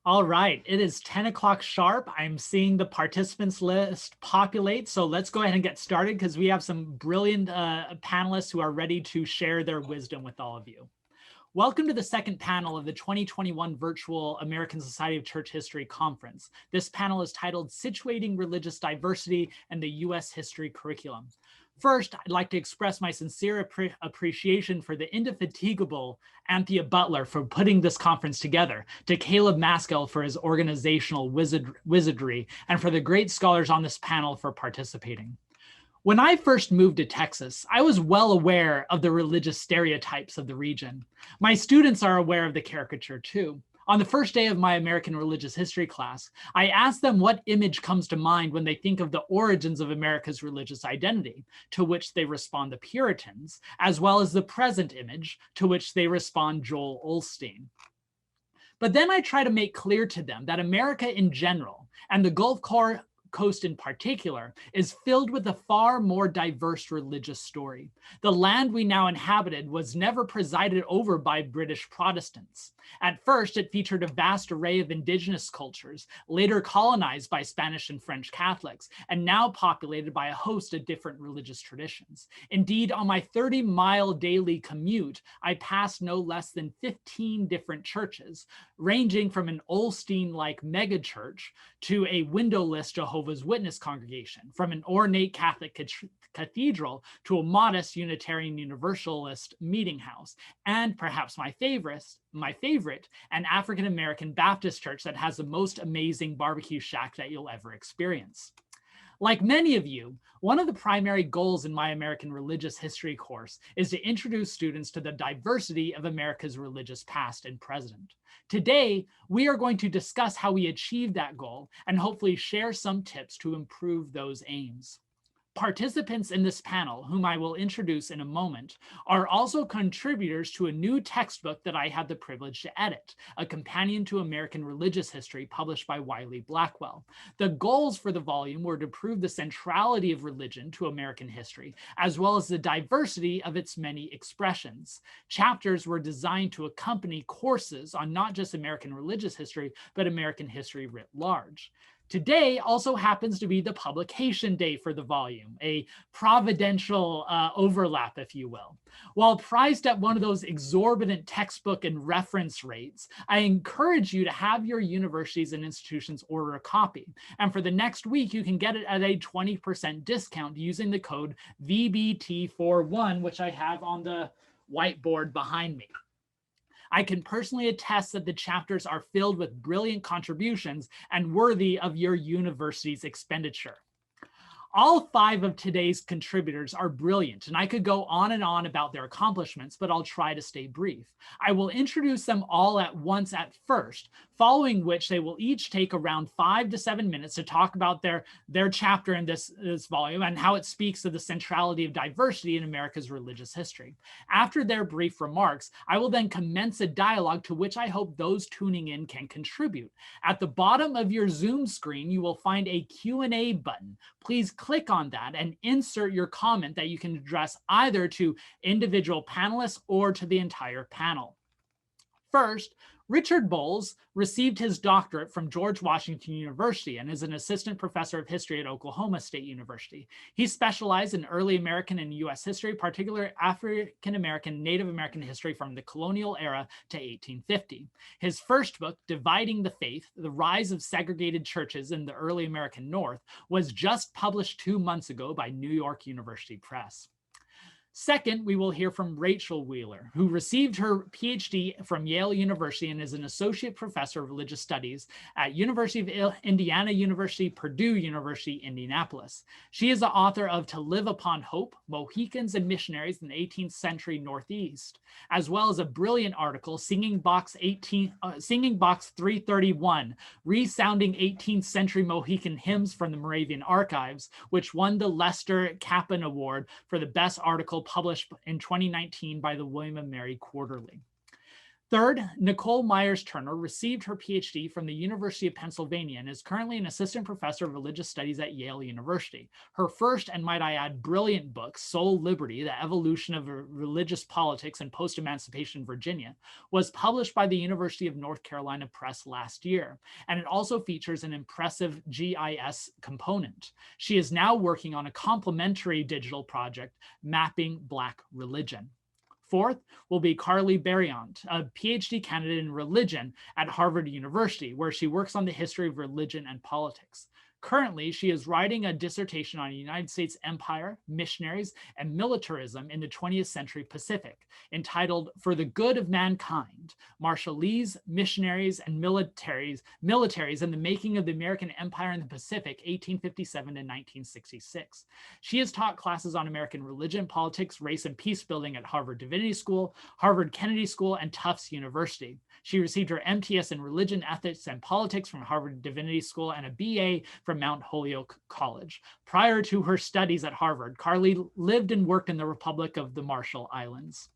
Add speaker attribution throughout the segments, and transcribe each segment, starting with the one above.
Speaker 1: All right, it is 10 o'clock sharp. I'm seeing the participants list populate. So let's go ahead and get started because we have some brilliant panelists who are ready to share their wisdom with all of you. Welcome to the second panel of the 2021 Virtual American Society of Church History Conference. This panel is titled Situating Religious Diversity and the U.S. History Curriculum. First, I'd like to express my sincere appreciation for the indefatigable Anthea Butler for putting this conference together, to Caleb Maskell for his organizational wizardry, and for the great scholars on this panel for participating. When I first moved to Texas, I was well aware of the religious stereotypes of the region. My students are aware of the caricature too. On the first day of my American religious history class, I asked them what image comes to mind when they think of the origins of America's religious identity, to which they respond the Puritans, as well as the present image, to which they respond Joel Osteen. But then I try to make clear to them that America in general, and the Gulf Coast in particular, is filled with a far more diverse religious story. The land we now inhabited was never presided over by British Protestants. At first, it featured a vast array of indigenous cultures, later colonized by Spanish and French Catholics, and now populated by a host of different religious traditions. Indeed, on my 30-mile daily commute, I passed no less than 15 different churches, ranging from an Osteen-like megachurch to a windowless Jehovah's Witness congregation, from an ornate Catholic cathedral to a modest Unitarian Universalist meeting house, and perhaps my favorite, an African-American Baptist church that has the most amazing barbecue shack that you'll ever experience. Like many of you, one of the primary goals in my American religious history course is to introduce students to the diversity of America's religious past and present. Today, we are going to discuss how we achieve that goal and hopefully share some tips to improve those aims. Participants in this panel, whom I will introduce in a moment, are also contributors to a new textbook that I had the privilege to edit, a companion to American religious history published by Wiley-Blackwell. The goals for the volume were to prove the centrality of religion to American history, as well as the diversity of its many expressions. Chapters were designed to accompany courses on not just American religious history, but American history writ large. Today also happens to be the publication day for the volume, a providential overlap, if you will. While priced at one of those exorbitant textbook and reference rates, I encourage you to have your universities and institutions order a copy. And for the next week, you can get it at a 20% discount using the code VBT41, which I have on the whiteboard behind me. I can personally attest that the chapters are filled with brilliant contributions and worthy of your university's expenditure. All 5 of today's contributors are brilliant, and I could go on and on about their accomplishments, but I'll try to stay brief. I will introduce them all at once at first, following which they will each take around 5 to 7 minutes to talk about their chapter in this volume and how it speaks to the centrality of diversity in America's religious history. After their brief remarks, I will then commence a dialogue to which I hope those tuning in can contribute. At the bottom of your Zoom screen, you will find a Q&A button. Please click on that and insert your comment that you can address either to individual panelists or to the entire panel. First, Richard Bowles received his doctorate from George Washington University and is an assistant professor of history at Oklahoma State University. He specialized in early American and U.S. history, particularly African American, Native American history from the colonial era to 1850. His first book, Dividing the Faith, The Rise of Segregated Churches in the Early American North, was just published 2 months ago by New York University Press. Second, we will hear from Rachel Wheeler, who received her PhD from Yale University and is an associate professor of religious studies at University of Indiana University, Purdue University, Indianapolis. She is the author of To Live Upon Hope, Mohicans and Missionaries in the 18th Century Northeast, as well as a brilliant article, Singing Box 331, Resounding 18th Century Mohican Hymns from the Moravian Archives, which won the Lester Kaplan Award for the best article published in 2019 by the William and Mary Quarterly. Third, Nicole Myers-Turner received her PhD from the University of Pennsylvania and is currently an assistant professor of religious studies at Yale University. Her first, and might I add, brilliant book, Soul Liberty, The Evolution of Religious Politics in Post-Emancipation Virginia, was published by the University of North Carolina Press last year, and it also features an impressive GIS component. She is now working on a complementary digital project, Mapping Black Religion. Fourth will be Carly Berriant, a PhD candidate in religion at Harvard University, where she works on the history of religion and politics. Currently, she is writing a dissertation on United States empire, missionaries, and militarism in the 20th century Pacific, entitled For the Good of Mankind, Marshallese, Missionaries, and Militaries in the Making of the American Empire in the Pacific, 1857 to 1966. She has taught classes on American religion, politics, race, and peace building at Harvard Divinity School, Harvard Kennedy School, and Tufts University. She received her MTS in Religion, Ethics, and Politics from Harvard Divinity School and a BA from Mount Holyoke College. Prior to her studies at Harvard, Carly lived and worked in the Republic of the Marshall Islands.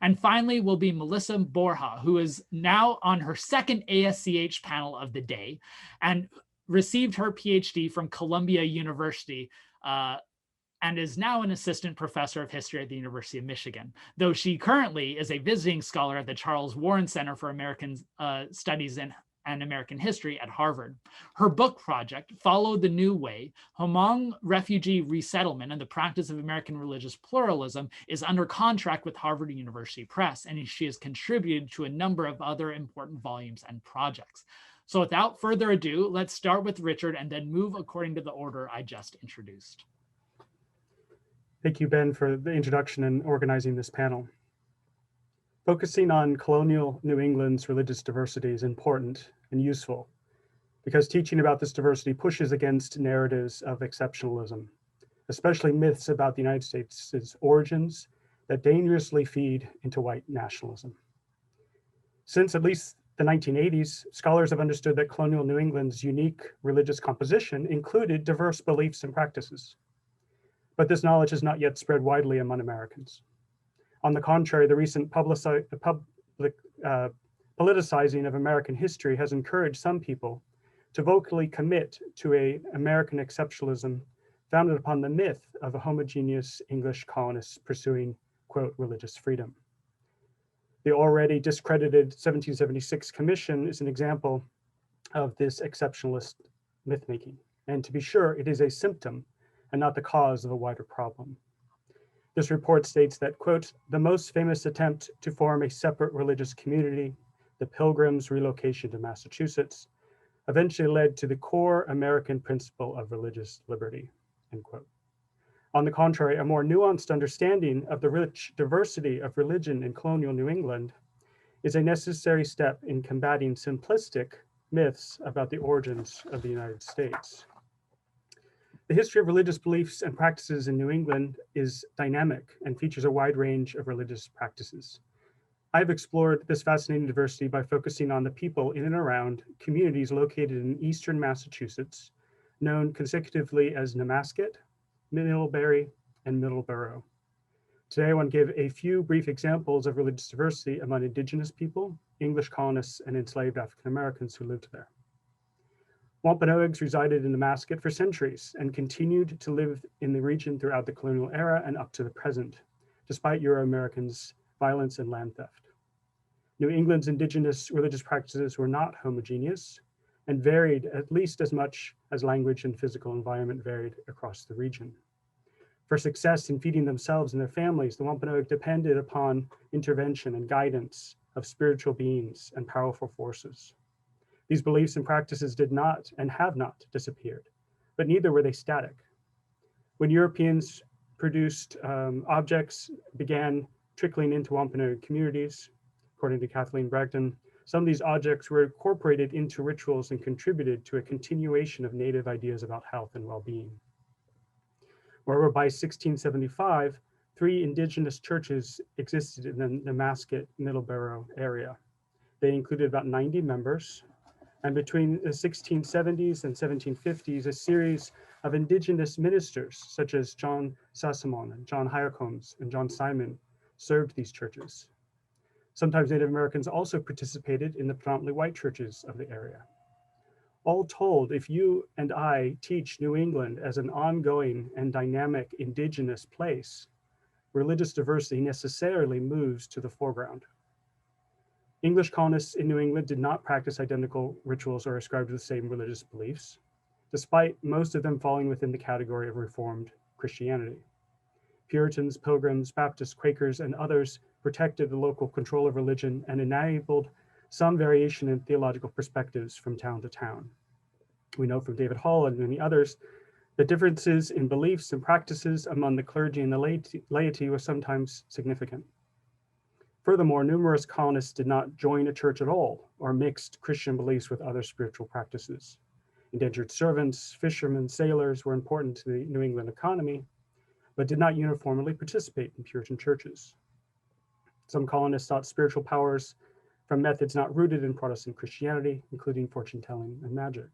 Speaker 1: And finally will be Melissa Borja, who is now on her second ASCH panel of the day and received her PhD from Columbia University and is now an assistant professor of history at the University of Michigan, though she currently is a visiting scholar at the Charles Warren Center for American Studies and American History at Harvard. Her book project, Follow the New Way, Hmong Refugee Resettlement and the Practice of American Religious Pluralism, is under contract with Harvard University Press, and she has contributed to a number of other important volumes and projects. So without further ado, let's start with Richard and then move according to the order I just introduced.
Speaker 2: Thank you, Ben, for the introduction and organizing this panel. Focusing on colonial New England's religious diversity is important and useful because teaching about this diversity pushes against narratives of exceptionalism, especially myths about the United States' origins that dangerously feed into white nationalism. Since at least the 1980s, scholars have understood that colonial New England's unique religious composition included diverse beliefs and practices. But this knowledge has not yet spread widely among Americans. On the contrary, the recent politicizing of American history has encouraged some people to vocally commit to an American exceptionalism founded upon the myth of a homogeneous English colonists pursuing, quote, religious freedom. The already discredited 1776 Commission is an example of this exceptionalist myth-making. And to be sure, it is a symptom and not the cause of a wider problem. This report states that, quote, the most famous attempt to form a separate religious community, the Pilgrims' relocation to Massachusetts, eventually led to the core American principle of religious liberty, end quote. On the contrary, a more nuanced understanding of the rich diversity of religion in colonial New England is a necessary step in combating simplistic myths about the origins of the United States. The history of religious beliefs and practices in New England is dynamic and features a wide range of religious practices. I've explored this fascinating diversity by focusing on the people in and around communities located in eastern Massachusetts, known consecutively as Nemasket, Middlebury, and Middleborough. Today, I want to give a few brief examples of religious diversity among Indigenous people, English colonists, and enslaved African Americans who lived there. Wampanoags resided in Nemasket for centuries and continued to live in the region throughout the colonial era and up to the present, despite Euro-Americans' violence and land theft. New England's indigenous religious practices were not homogeneous and varied at least as much as language and physical environment varied across the region. For success in feeding themselves and their families, the Wampanoag depended upon intervention and guidance of spiritual beings and powerful forces. These beliefs and practices did not and have not disappeared, but neither were they static. When Europeans produced objects began trickling into Wampanoag communities, according to Kathleen Bragdon, some of these objects were incorporated into rituals and contributed to a continuation of native ideas about health and well-being. Moreover, by 1675, 3 indigenous churches existed in the Nemasket, Middleborough area. They included about 90 members, and between the 1670s and 1750s, a series of indigenous ministers, such as John Sassamon and John Hiercombs and John Simon, served these churches. Sometimes Native Americans also participated in the predominantly white churches of the area. All told, if you and I teach New England as an ongoing and dynamic indigenous place, religious diversity necessarily moves to the foreground. English colonists in New England did not practice identical rituals or ascribe to the same religious beliefs, despite most of them falling within the category of Reformed Christianity. Puritans, Pilgrims, Baptists, Quakers, and others protected the local control of religion and enabled some variation in theological perspectives from town to town. We know from David Hall and many others that differences in beliefs and practices among the clergy and the laity were sometimes significant. Furthermore, numerous colonists did not join a church at all or mixed Christian beliefs with other spiritual practices. Indentured servants, fishermen, sailors were important to the New England economy, but did not uniformly participate in Puritan churches. Some colonists sought spiritual powers from methods not rooted in Protestant Christianity, including fortune telling and magic.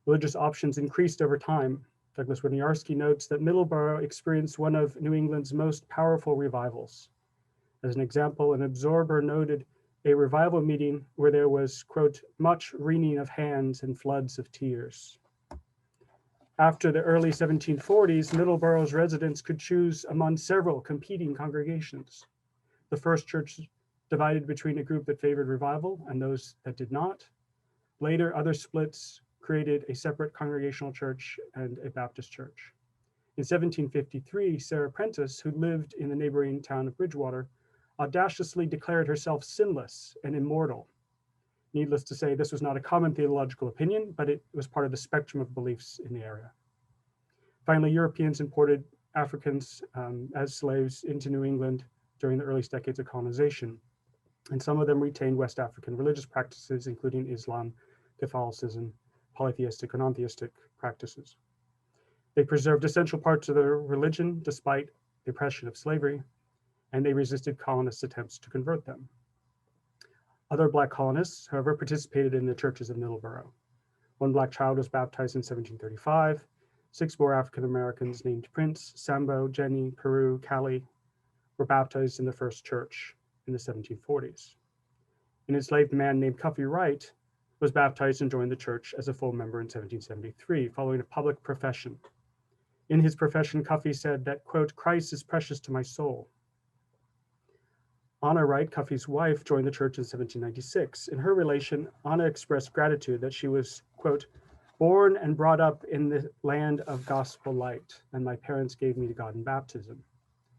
Speaker 2: Religious options increased over time. Douglas Winiarski notes that Middleborough experienced one of New England's most powerful revivals. As an example, an absorber noted a revival meeting where there was, quote, much wringing of hands and floods of tears. After the early 1740s, Middleborough's residents could choose among several competing congregations. The first church divided between a group that favored revival and those that did not. Later, other splits created a separate congregational church and a Baptist church. In 1753, Sarah Prentice, who lived in the neighboring town of Bridgewater, audaciously declared herself sinless and immortal. Needless to say, this was not a common theological opinion, but it was part of the spectrum of beliefs in the area. Finally, Europeans imported Africans as slaves into New England during the earliest decades of colonization, and some of them retained West African religious practices, including Islam, Catholicism, polytheistic and non-theistic practices. They preserved essential parts of their religion despite the oppression of slavery, and they resisted colonists' attempts to convert them. Other Black colonists, however, participated in the churches of Middleborough. One Black child was baptized in 1735. 6 more African Americans named Prince, Sambo, Jenny, Peru, Callie were baptized in the first church in the 1740s. An enslaved man named Cuffy Wright was baptized and joined the church as a full member in 1773, following a public profession. In his profession, Cuffy said that, quote, Christ is precious to my soul. Anna Wright, Cuffy's wife, joined the church in 1796. In her relation, Anna expressed gratitude that she was, quote, born and brought up in the land of gospel light, and my parents gave me to God in baptism,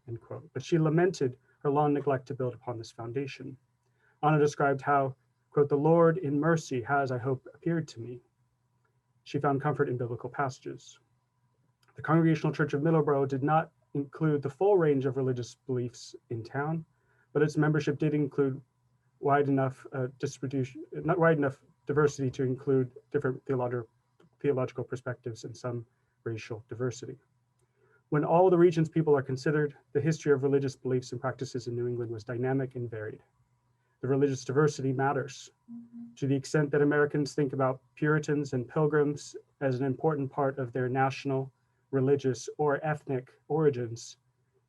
Speaker 2: end quote. But she lamented her long neglect to build upon this foundation. Anna described how, quote, the Lord in mercy has, I hope, appeared to me. She found comfort in biblical passages. The Congregational Church of Middleborough did not include the full range of religious beliefs in town, but its membership did include wide enough diversity to include different theological perspectives and some racial diversity. When all the region's people are considered, the history of religious beliefs and practices in New England was dynamic and varied. The religious diversity matters to the extent that Americans think about Puritans and Pilgrims as an important part of their national, religious, or ethnic origins.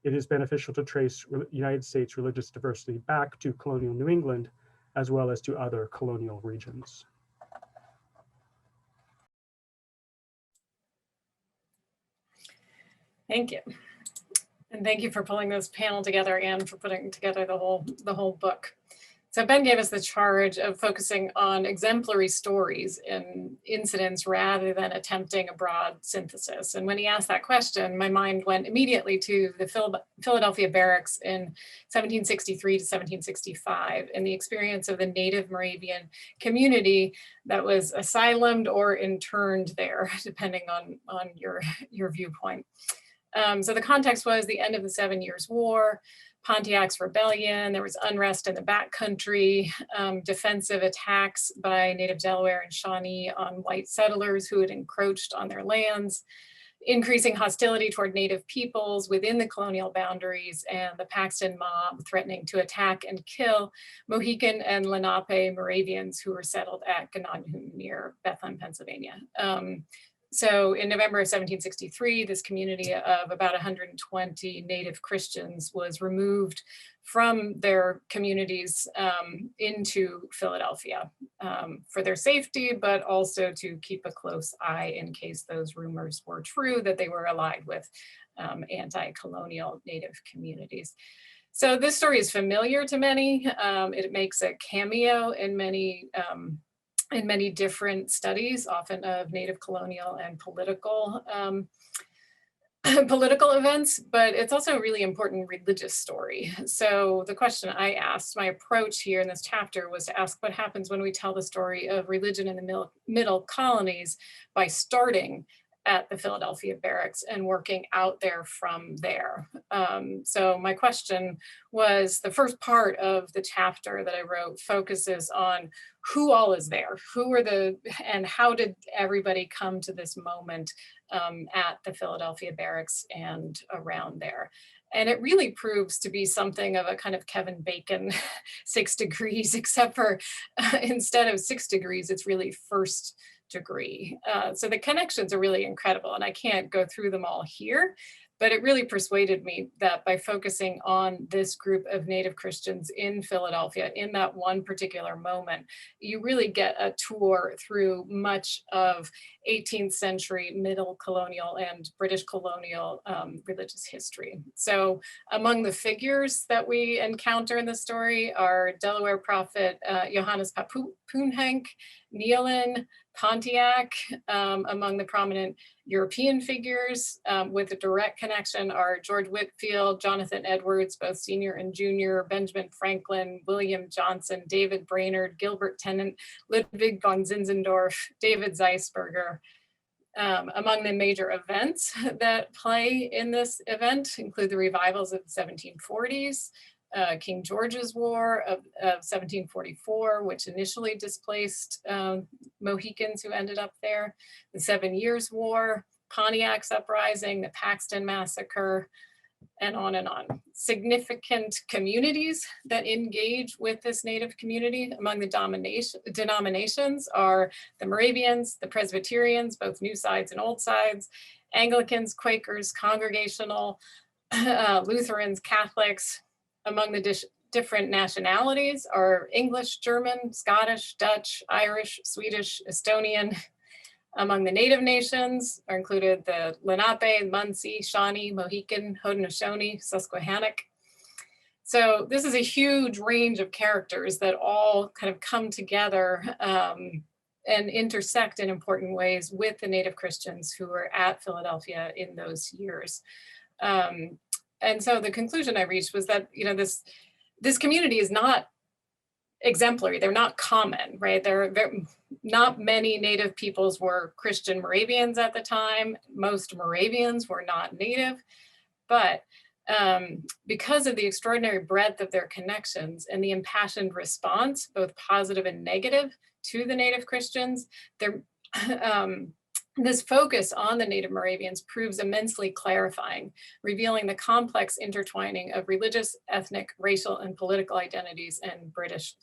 Speaker 2: It is beneficial to trace United States religious diversity back to colonial New England, as well as to other colonial regions.
Speaker 3: Thank you. And thank you for pulling this panel together and for putting together the whole book. So Ben gave us the charge of focusing on exemplary stories and incidents rather than attempting a broad synthesis. And when he asked that question, my mind went immediately to the Philadelphia barracks in 1763 to 1765 and the experience of the native Moravian community that was asylumed or interned there, depending on your viewpoint. So the context was the end of the 7 Years' War, Pontiac's rebellion, there was unrest in the backcountry, defensive attacks by native Delaware and Shawnee on white settlers who had encroached on their lands, increasing hostility toward native peoples within the colonial boundaries, and the Paxton mob threatening to attack and kill Mohican and Lenape Moravians who were settled at Gananoon near Bethlehem, Pennsylvania. So in November of 1763, this community of about 120 Native Christians was removed from their communities into Philadelphia for their safety, but also to keep a close eye in case those rumors were true that they were allied with anti-colonial Native communities. So this story is familiar to many. It makes a cameo in many different studies, often of Native colonial and political political events, but it's also a really important religious story. So the question I asked, my approach here in this chapter was to ask what happens when we tell the story of religion in the middle colonies by starting at the Philadelphia barracks and working out there from there. So my question was, the first part of the chapter that I wrote focuses on who all is there, and how did everybody come to this moment at the Philadelphia barracks and around there. And it really proves to be something of a kind of Kevin Bacon 6 degrees, except for instead of 6 degrees, it's really first degree. So the connections are really incredible, and I can't go through them all here, but it really persuaded me that by focusing on this group of Native Christians in Philadelphia in that one particular moment, you really get a tour through much of 18th century middle colonial and British colonial religious history. So among the figures that we encounter in the story are Delaware prophet Johannes Papoonhank, Nealon, Pontiac. Among the prominent European figures with a direct connection are George Whitefield, Jonathan Edwards, both senior and junior, Benjamin Franklin, William Johnson, David Brainerd, Gilbert Tennant, Ludwig von Zinzendorf, David Zeisberger. Among the major events that play in this event include the revivals of the 1740s, King George's War of 1744, which initially displaced Mohicans who ended up there, the 7 Years' War, Pontiac's Uprising, the Paxton Massacre, and on and on. Significant communities that engage with this Native community among the denominations are the Moravians, the Presbyterians, both New Sides and Old Sides, Anglicans, Quakers, Congregational, Lutherans, Catholics. Among the different nationalities are English, German, Scottish, Dutch, Irish, Swedish, Estonian. Among the Native nations are included the Lenape, Munsee, Shawnee, Mohican, Haudenosaunee, Susquehannock. So this is a huge range of characters that all kind of come together and intersect in important ways with the Native Christians who were at Philadelphia in those years. And so the conclusion I reached was that, you know, this community is not exemplary. They're not common, right? Not many Native peoples were Christian Moravians at the time. Most Moravians were not Native, but because of the extraordinary breadth of their connections and the impassioned response, both positive and negative, to the Native Christians, this focus on the Native Moravians proves immensely clarifying, revealing the complex intertwining of religious, ethnic, racial, and political identities in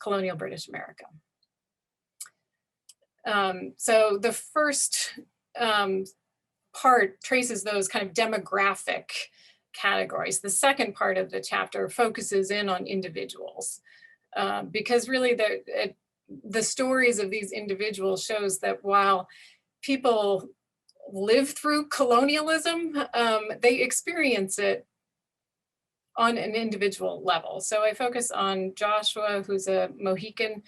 Speaker 3: colonial British America. So the first part traces those kind of demographic categories. The second part of the chapter focuses in on individuals, because really the stories of these individuals shows that while people live through colonialism, they experience it on an individual level. So I focus on Joshua, who's a Mohican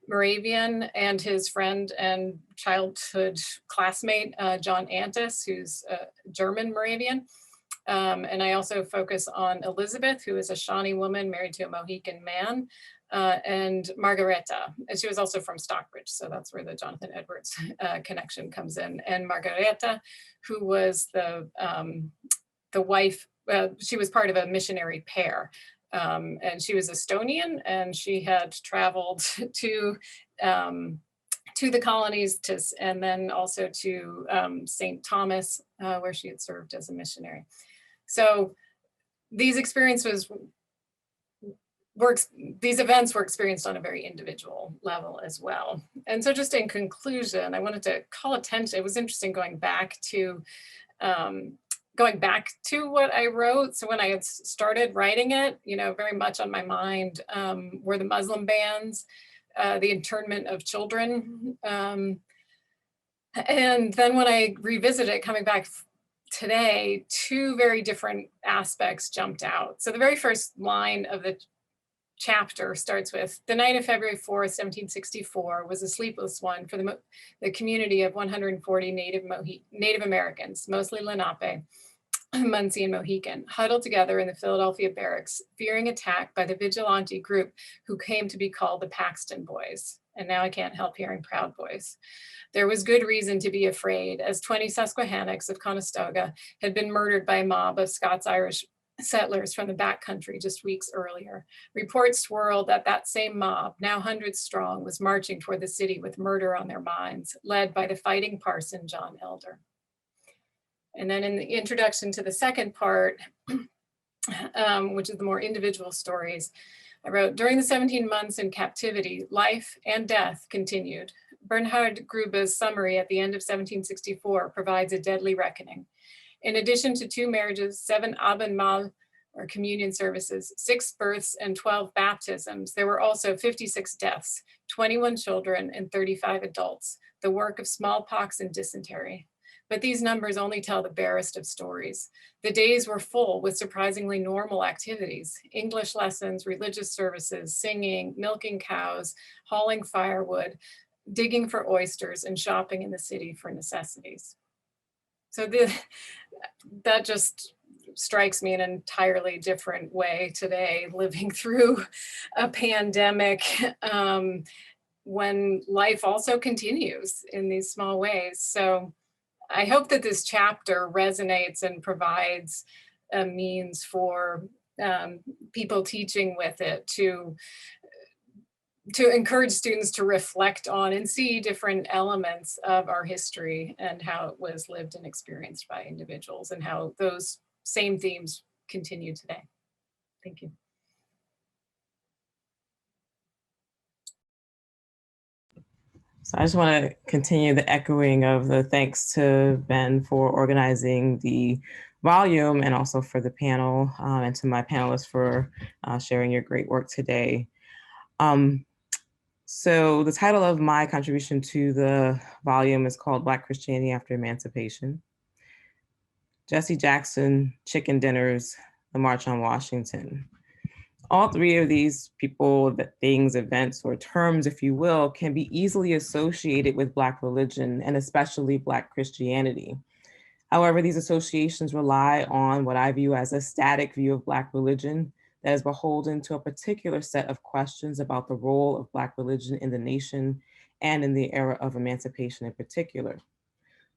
Speaker 3: Moravian, and his friend and childhood classmate, John Antis, who's a German Moravian. And I also focus on Elizabeth, who is a Shawnee woman married to a Mohican man, and Margareta. And she was also from Stockbridge, so that's where the Jonathan Edwards connection comes in. And Margareta, who was the wife, she was part of a missionary pair. And she was Estonian, and she had traveled to the colonies, and then also to St. Thomas, where she had served as a missionary. So these experiences these events were experienced on a very individual level as well. And so just in conclusion, I wanted to call attention, it was interesting going back to what I wrote. So when I had started writing it, very much on my mind were the Muslim bans, the internment of children. And then when I revisited it, coming back today, two very different aspects jumped out. So the very first line of the chapter starts with, the night of February 4th, 1764 was a sleepless one for the community of 140 Native Americans, mostly Lenape, Munsee and Mohican, huddled together in the Philadelphia barracks, fearing attack by the vigilante group who came to be called the Paxton Boys. And now I can't help hearing Proud Boys. There was good reason to be afraid, as 20 Susquehannocks of Conestoga had been murdered by a mob of Scots-Irish settlers from the backcountry just weeks earlier. Reports swirled that that same mob, now hundreds strong, was marching toward the city with murder on their minds, led by the fighting parson, John Elder. And then in the introduction to the second part, which is the more individual stories, I wrote, during the 17 months in captivity, life and death continued. Bernhard Grube's summary at the end of 1764 provides a deadly reckoning. In addition to 2 marriages, 7 Abendmahl or communion services, 6 births, and 12 baptisms, there were also 56 deaths, 21 children, and 35 adults, the work of smallpox and dysentery. But these numbers only tell the barest of stories. The days were full with surprisingly normal activities: English lessons, religious services, singing, milking cows, hauling firewood, digging for oysters, and shopping in the city for necessities. So that just strikes me in an entirely different way today, living through a pandemic, when life also continues in these small ways. So I hope that this chapter resonates and provides a means for people teaching with it to encourage students to reflect on and see different elements of our history and how it was lived and experienced by individuals, and how those same themes continue today. Thank you.
Speaker 4: So I just want to continue the echoing of the thanks to Ben for organizing the volume, and also for the panel, and to my panelists for sharing your great work today. So the title of my contribution to the volume is called Black Christianity After Emancipation: Jesse Jackson, Chicken Dinners, the March on Washington. All 3 of these people, things, events, or terms, if you will, can be easily associated with Black religion, and especially Black Christianity. However, these associations rely on what I view as a static view of Black religion that is beholden to a particular set of questions about the role of Black religion in the nation and in the era of emancipation in particular.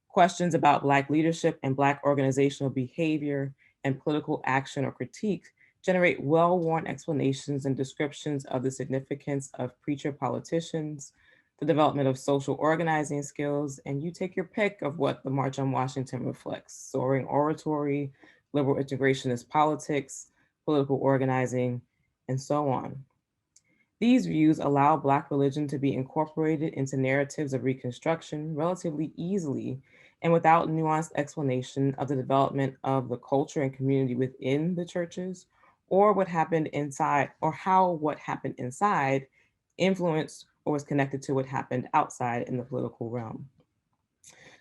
Speaker 4: Questions about Black leadership and Black organizational behavior and political action or critique generate well-worn explanations and descriptions of the significance of preacher politicians, the development of social organizing skills, and you take your pick of what the March on Washington reflects: soaring oratory, liberal integrationist politics, political organizing, and so on. These views allow Black religion to be incorporated into narratives of Reconstruction relatively easily, and without nuanced explanation of the development of the culture and community within the churches, or what happened inside, or how what happened inside influenced or was connected to what happened outside in the political realm.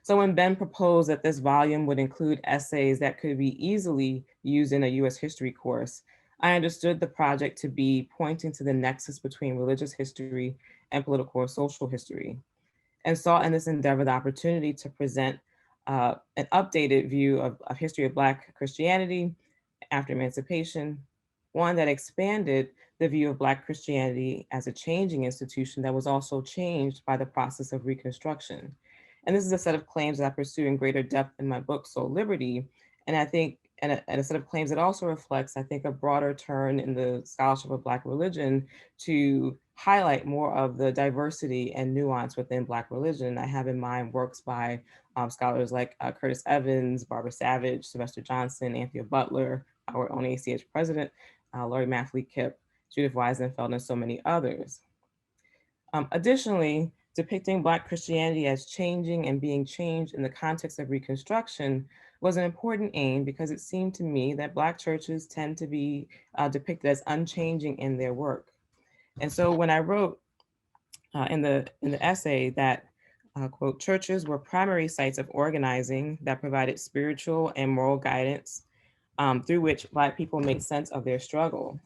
Speaker 4: So when Ben proposed that this volume would include essays that could be easily used in a US history course, I understood the project to be pointing to the nexus between religious history and political or social history, and saw in this endeavor the opportunity to present an updated view of history of Black Christianity after emancipation, one that expanded the view of Black Christianity as a changing institution that was also changed by the process of Reconstruction. And this is a set of claims that I pursue in greater depth in my book, Soul Liberty. And I think, and a set of claims that also reflects, I think, a broader turn in the scholarship of Black religion to highlight more of the diversity and nuance within Black religion. I have in mind works by scholars like Curtis Evans, Barbara Savage, Sylvester Johnson, Anthea Butler, our own ACH president, Laurie Mathley Kipp, Judith Weisenfeld, and so many others. Additionally, depicting Black Christianity as changing and being changed in the context of Reconstruction was an important aim because it seemed to me that Black churches tend to be depicted as unchanging in their work. And so when I wrote in the essay that, quote, churches were primary sites of organizing that provided spiritual and moral guidance through which Black people made sense of their struggle.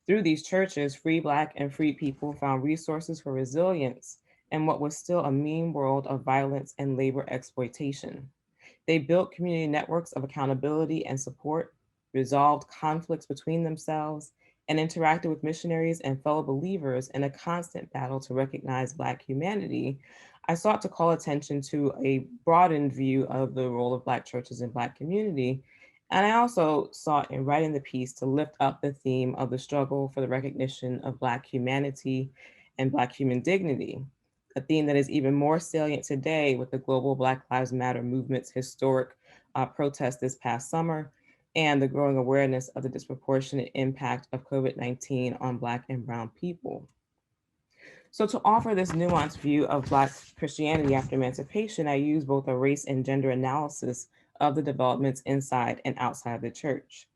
Speaker 4: Through these churches, free Black and free people found resources for resilience in what was still a mean world of violence and labor exploitation. They built community networks of accountability and support, resolved conflicts between themselves, and interacted with missionaries and fellow believers in a constant battle to recognize Black humanity. I sought to call attention to a broadened view of the role of Black churches in Black community. And I also sought in writing the piece to lift up the theme of the struggle for the recognition of Black humanity and Black human dignity, a theme that is even more salient today with the global Black Lives Matter movement's historic protest this past summer and the growing awareness of the disproportionate impact of COVID-19 on Black and Brown people. So to offer this nuanced view of Black Christianity after emancipation, I use both a race and gender analysis of the developments inside and outside the church.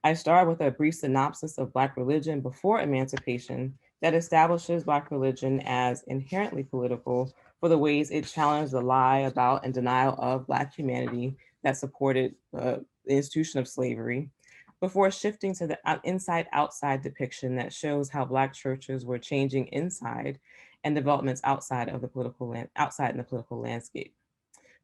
Speaker 4: I start with a brief synopsis of Black religion before emancipation that establishes Black religion as inherently political for the ways it challenged the lie about and denial of Black humanity that supported the institution of slavery, before shifting to the inside-outside depiction that shows how Black churches were changing inside and developments outside of the political landscape.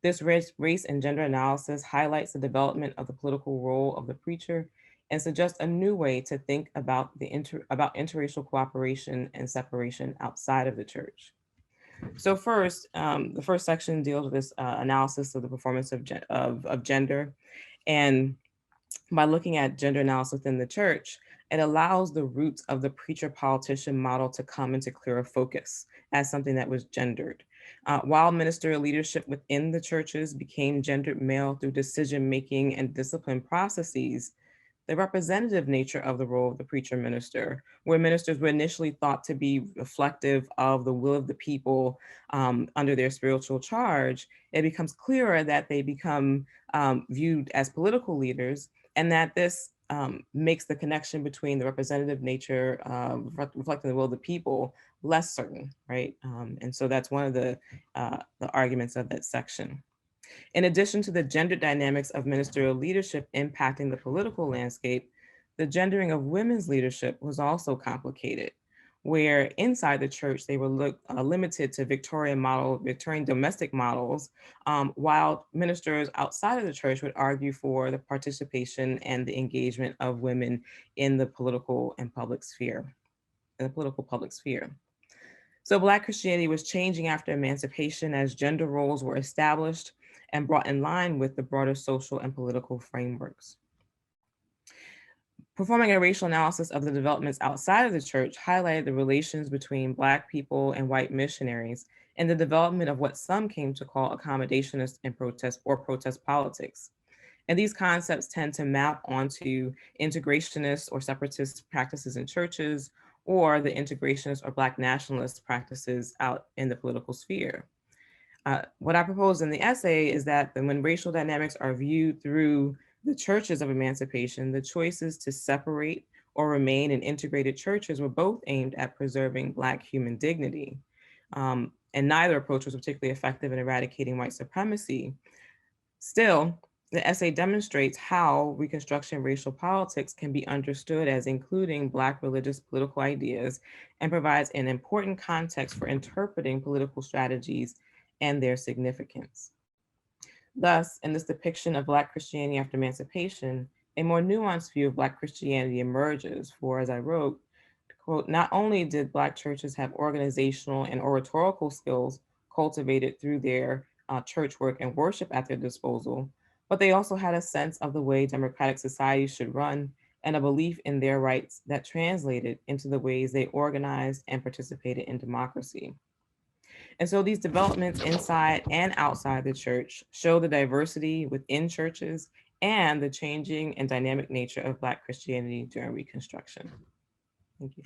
Speaker 4: This race and gender analysis highlights the development of the political role of the preacher and suggests a new way to think about interracial cooperation and separation outside of the church. So first, the first section deals with this analysis of the performance of gender. And by looking at gender analysis within the church, it allows the roots of the preacher-politician model to come into clearer focus as something that was gendered. While ministerial leadership within the churches became gendered male through decision-making and discipline processes, the representative nature of the role of the preacher minister, where ministers were initially thought to be reflective of the will of the people under their spiritual charge, it becomes clearer that they become viewed as political leaders, and that this makes the connection between the representative nature reflecting the will of the people less certain, right? And so that's one of the arguments of that section. In addition to the gender dynamics of ministerial leadership impacting the political landscape, the gendering of women's leadership was also complicated, where inside the church, they were limited to Victorian domestic models, while ministers outside of the church would argue for the participation and the engagement of women in the political public sphere. So Black Christianity was changing after emancipation as gender roles were established and brought in line with the broader social and political frameworks. Performing a racial analysis of the developments outside of the church highlighted the relations between Black people and white missionaries and the development of what some came to call accommodationist and protest politics. And these concepts tend to map onto integrationist or separatist practices in churches, or the integrationist or Black nationalist practices out in the political sphere. What I propose in the essay is that when racial dynamics are viewed through the churches of emancipation, the choices to separate or remain in integrated churches were both aimed at preserving Black human dignity. And neither approach was particularly effective in eradicating white supremacy. Still, the essay demonstrates how Reconstruction racial politics can be understood as including Black religious political ideas and provides an important context for interpreting political strategies and their significance. Thus, in this depiction of Black Christianity after emancipation, a more nuanced view of Black Christianity emerges, for as I wrote, quote, not only did Black churches have organizational and oratorical skills cultivated through their church work and worship at their disposal, but they also had a sense of the way democratic societies should run and a belief in their rights that translated into the ways they organized and participated in democracy. And so these developments inside and outside the church show the diversity within churches and the changing and dynamic nature of Black Christianity during Reconstruction. Thank you.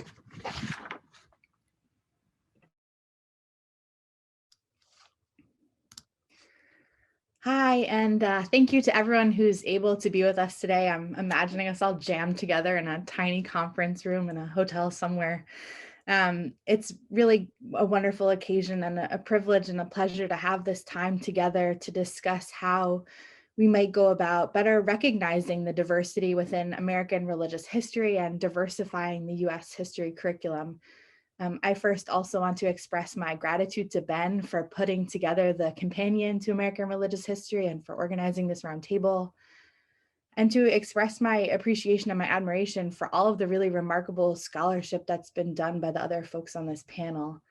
Speaker 5: Hi, and thank you to everyone who's able to be with us today. I'm imagining us all jammed together in a tiny conference room in a hotel somewhere. It's really a wonderful occasion and a privilege and a pleasure to have this time together to discuss how we might go about better recognizing the diversity within American religious history and diversifying the US history curriculum. I first also want to express my gratitude to Ben for putting together the Companion to American Religious History and for organizing this roundtable, and to express my appreciation and my admiration for all of the really remarkable scholarship that's been done by the other folks on this panel.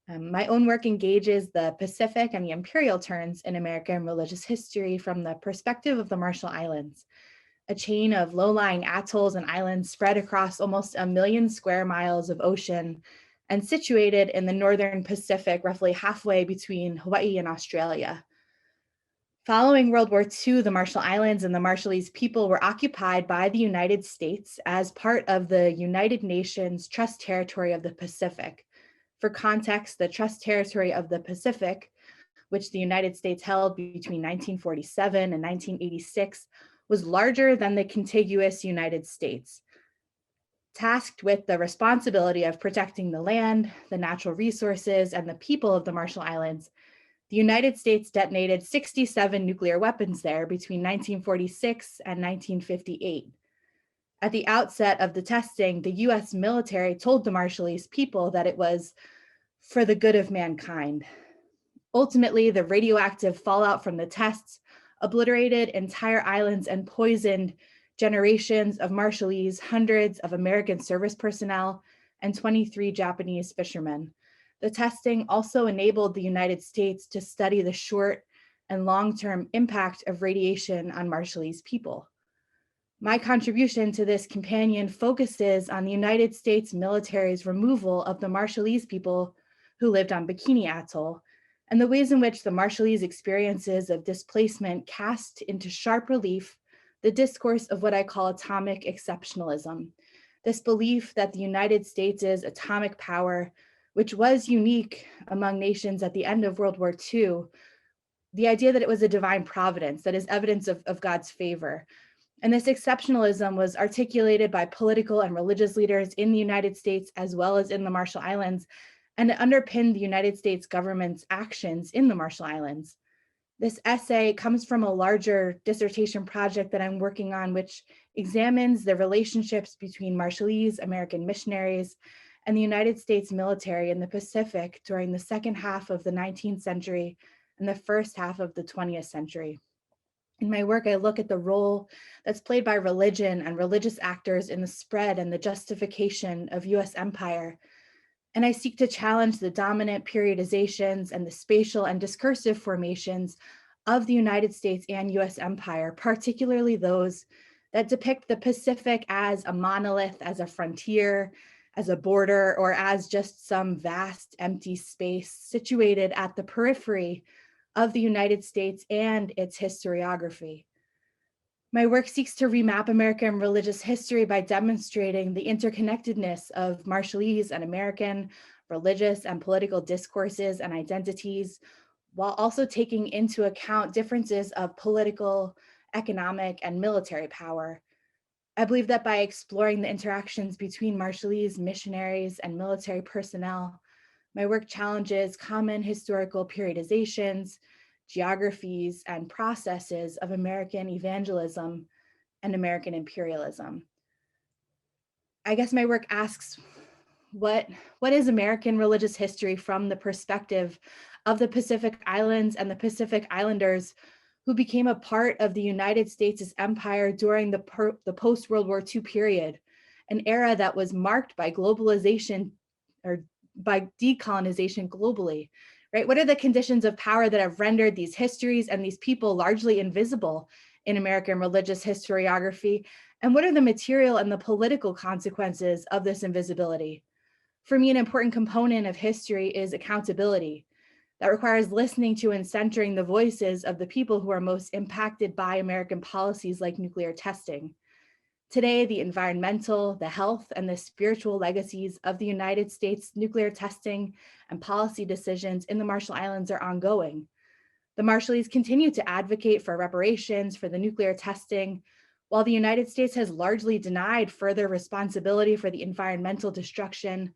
Speaker 5: My own work engages the Pacific and the imperial turns in American religious history from the perspective of the Marshall Islands, a chain of low-lying atolls and islands spread across almost 1 million square miles of ocean and situated in the northern Pacific, roughly halfway between Hawaii and Australia. Following World War II, the Marshall Islands and the Marshallese people were occupied by the United States as part of the United Nations Trust Territory of the Pacific. For context, the Trust Territory of the Pacific, which the United States held between 1947 and 1986, was larger than the contiguous United States. Tasked with the responsibility of protecting the land, the natural resources, and the people of the Marshall Islands, the United States detonated 67 nuclear weapons there between 1946 and 1958. At the outset of the testing, the US military told the Marshallese people that it was for the good of mankind. Ultimately, the radioactive fallout from the tests obliterated entire islands and poisoned generations of Marshallese, hundreds of American service personnel, and 23 Japanese fishermen. The testing also enabled the United States to study the short and long-term impact of radiation on Marshallese people. My contribution to this companion focuses on the United States military's removal of the Marshallese people who lived on Bikini Atoll, and the ways in which the Marshallese experiences of displacement cast into sharp relief the discourse of what I call atomic exceptionalism, this belief that the United States' atomic power, which was unique among nations at the end of World War II, the idea that it was a divine providence, that is evidence of God's favor. And this exceptionalism was articulated by political and religious leaders in the United States as well as in the Marshall Islands, and it underpinned the United States government's actions in the Marshall Islands. This essay comes from a larger dissertation project that I'm working on, which examines the relationships between Marshallese American missionaries and the United States military in the Pacific during the second half of the 19th century and the first half of the 20th century. In my work, I look at the role that's played by religion and religious actors in the spread and the justification of US empire. And I seek to challenge the dominant periodizations and the spatial and discursive formations of the United States and US empire, particularly those that depict the Pacific as a monolith, as a frontier, as a border, or as just some vast empty space situated at the periphery of the United States and its historiography. My work seeks to remap American religious history by demonstrating the interconnectedness of Marshallese and American religious and political discourses and identities, while also taking into account differences of political, economic, and military power. I believe that by exploring the interactions between Marshallese missionaries and military personnel, my work challenges common historical periodizations, geographies, and processes of American evangelism and American imperialism. I guess my work asks, what is American religious history from the perspective of the Pacific Islands and the Pacific Islanders who became a part of the United States' empire during the post-World War II period, an era that was marked by globalization or by decolonization globally, right? What are the conditions of power that have rendered these histories and these people largely invisible in American religious historiography? And what are the material and the political consequences of this invisibility? For me, an important component of history is accountability. That requires listening to and centering the voices of the people who are most impacted by American policies like nuclear testing. Today, the environmental, the health, and the spiritual legacies of the United States nuclear testing and policy decisions in the Marshall Islands are ongoing. The Marshallese continue to advocate for reparations for the nuclear testing, while the United States has largely denied further responsibility for the environmental destruction,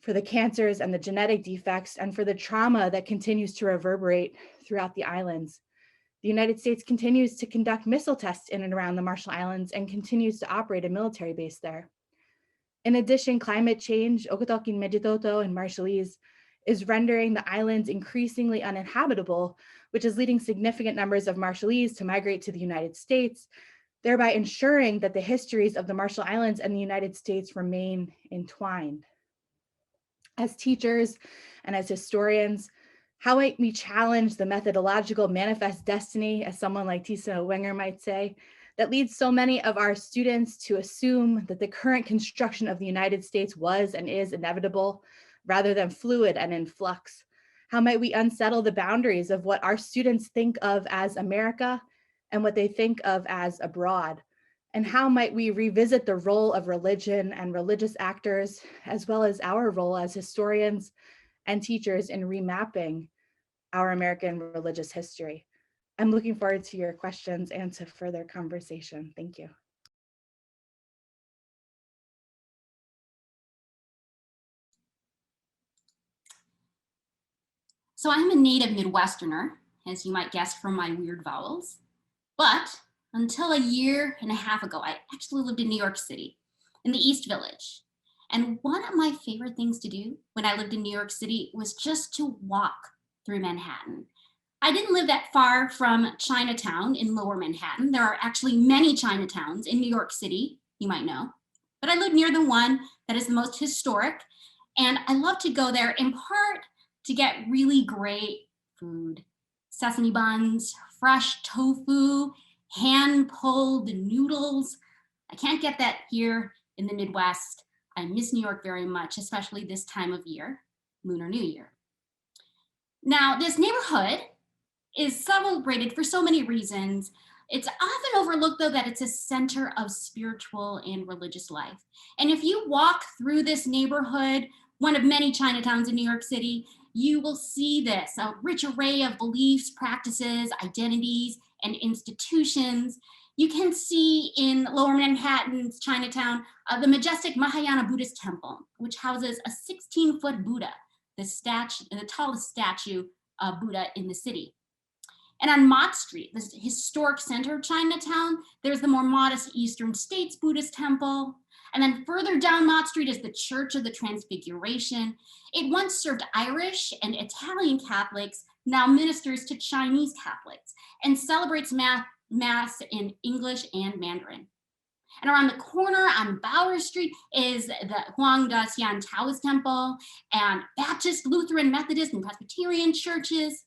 Speaker 5: for the cancers and the genetic defects, and for the trauma that continues to reverberate throughout the islands. The United States continues to conduct missile tests in and around the Marshall Islands and continues to operate a military base there. In addition, climate change, Okotokin Medjitoto and Marshallese, is rendering the islands increasingly uninhabitable, which is leading significant numbers of Marshallese to migrate to the United States, thereby ensuring that the histories of the Marshall Islands and the United States remain entwined. As teachers and as historians, how might we challenge the methodological manifest destiny, as someone like Tisa Wenger might say, that leads so many of our students to assume that the current construction of the United States was and is inevitable, rather than fluid and in flux? How might we unsettle the boundaries of what our students think of as America and what they think of as abroad? And how might we revisit the role of religion and religious actors, as well as our role as historians and teachers in remapping our American religious history? I'm looking forward to your questions and to further conversation. Thank you.
Speaker 6: So I'm a native Midwesterner, as you might guess from my weird vowels. But until a year and a half ago, I actually lived in New York City, in the East Village. And one of my favorite things to do when I lived in New York City was just to walk through Manhattan. I didn't live that far from Chinatown in Lower Manhattan. There are actually many Chinatowns in New York City, you might know. But I lived near the one that is the most historic. And I love to go there in part to get really great food. Sesame buns, fresh tofu, hand-pulled noodles. I can't get that here in the Midwest. I miss New York very much, especially this time of year, Lunar New Year. Now, this neighborhood is celebrated for so many reasons. It's often overlooked, though, that it's a center of spiritual and religious life. And if you walk through this neighborhood, one of many Chinatowns in New York City, you will see this, a rich array of beliefs, practices, identities, and institutions. You can see in Lower Manhattan's Chinatown, the majestic Mahayana Buddhist temple, which houses a 16-foot Buddha, the tallest statue of Buddha in the city. And on Mott Street, this historic center of Chinatown, there's the more modest Eastern States Buddhist temple. And then further down Mott Street is the Church of the Transfiguration. It once served Irish and Italian Catholics, now ministers to Chinese Catholics, and celebrates Mass in English and Mandarin. And around the corner on Bower Street is the Huang Daxian Taoist Temple and Baptist, Lutheran, Methodist, and Presbyterian churches.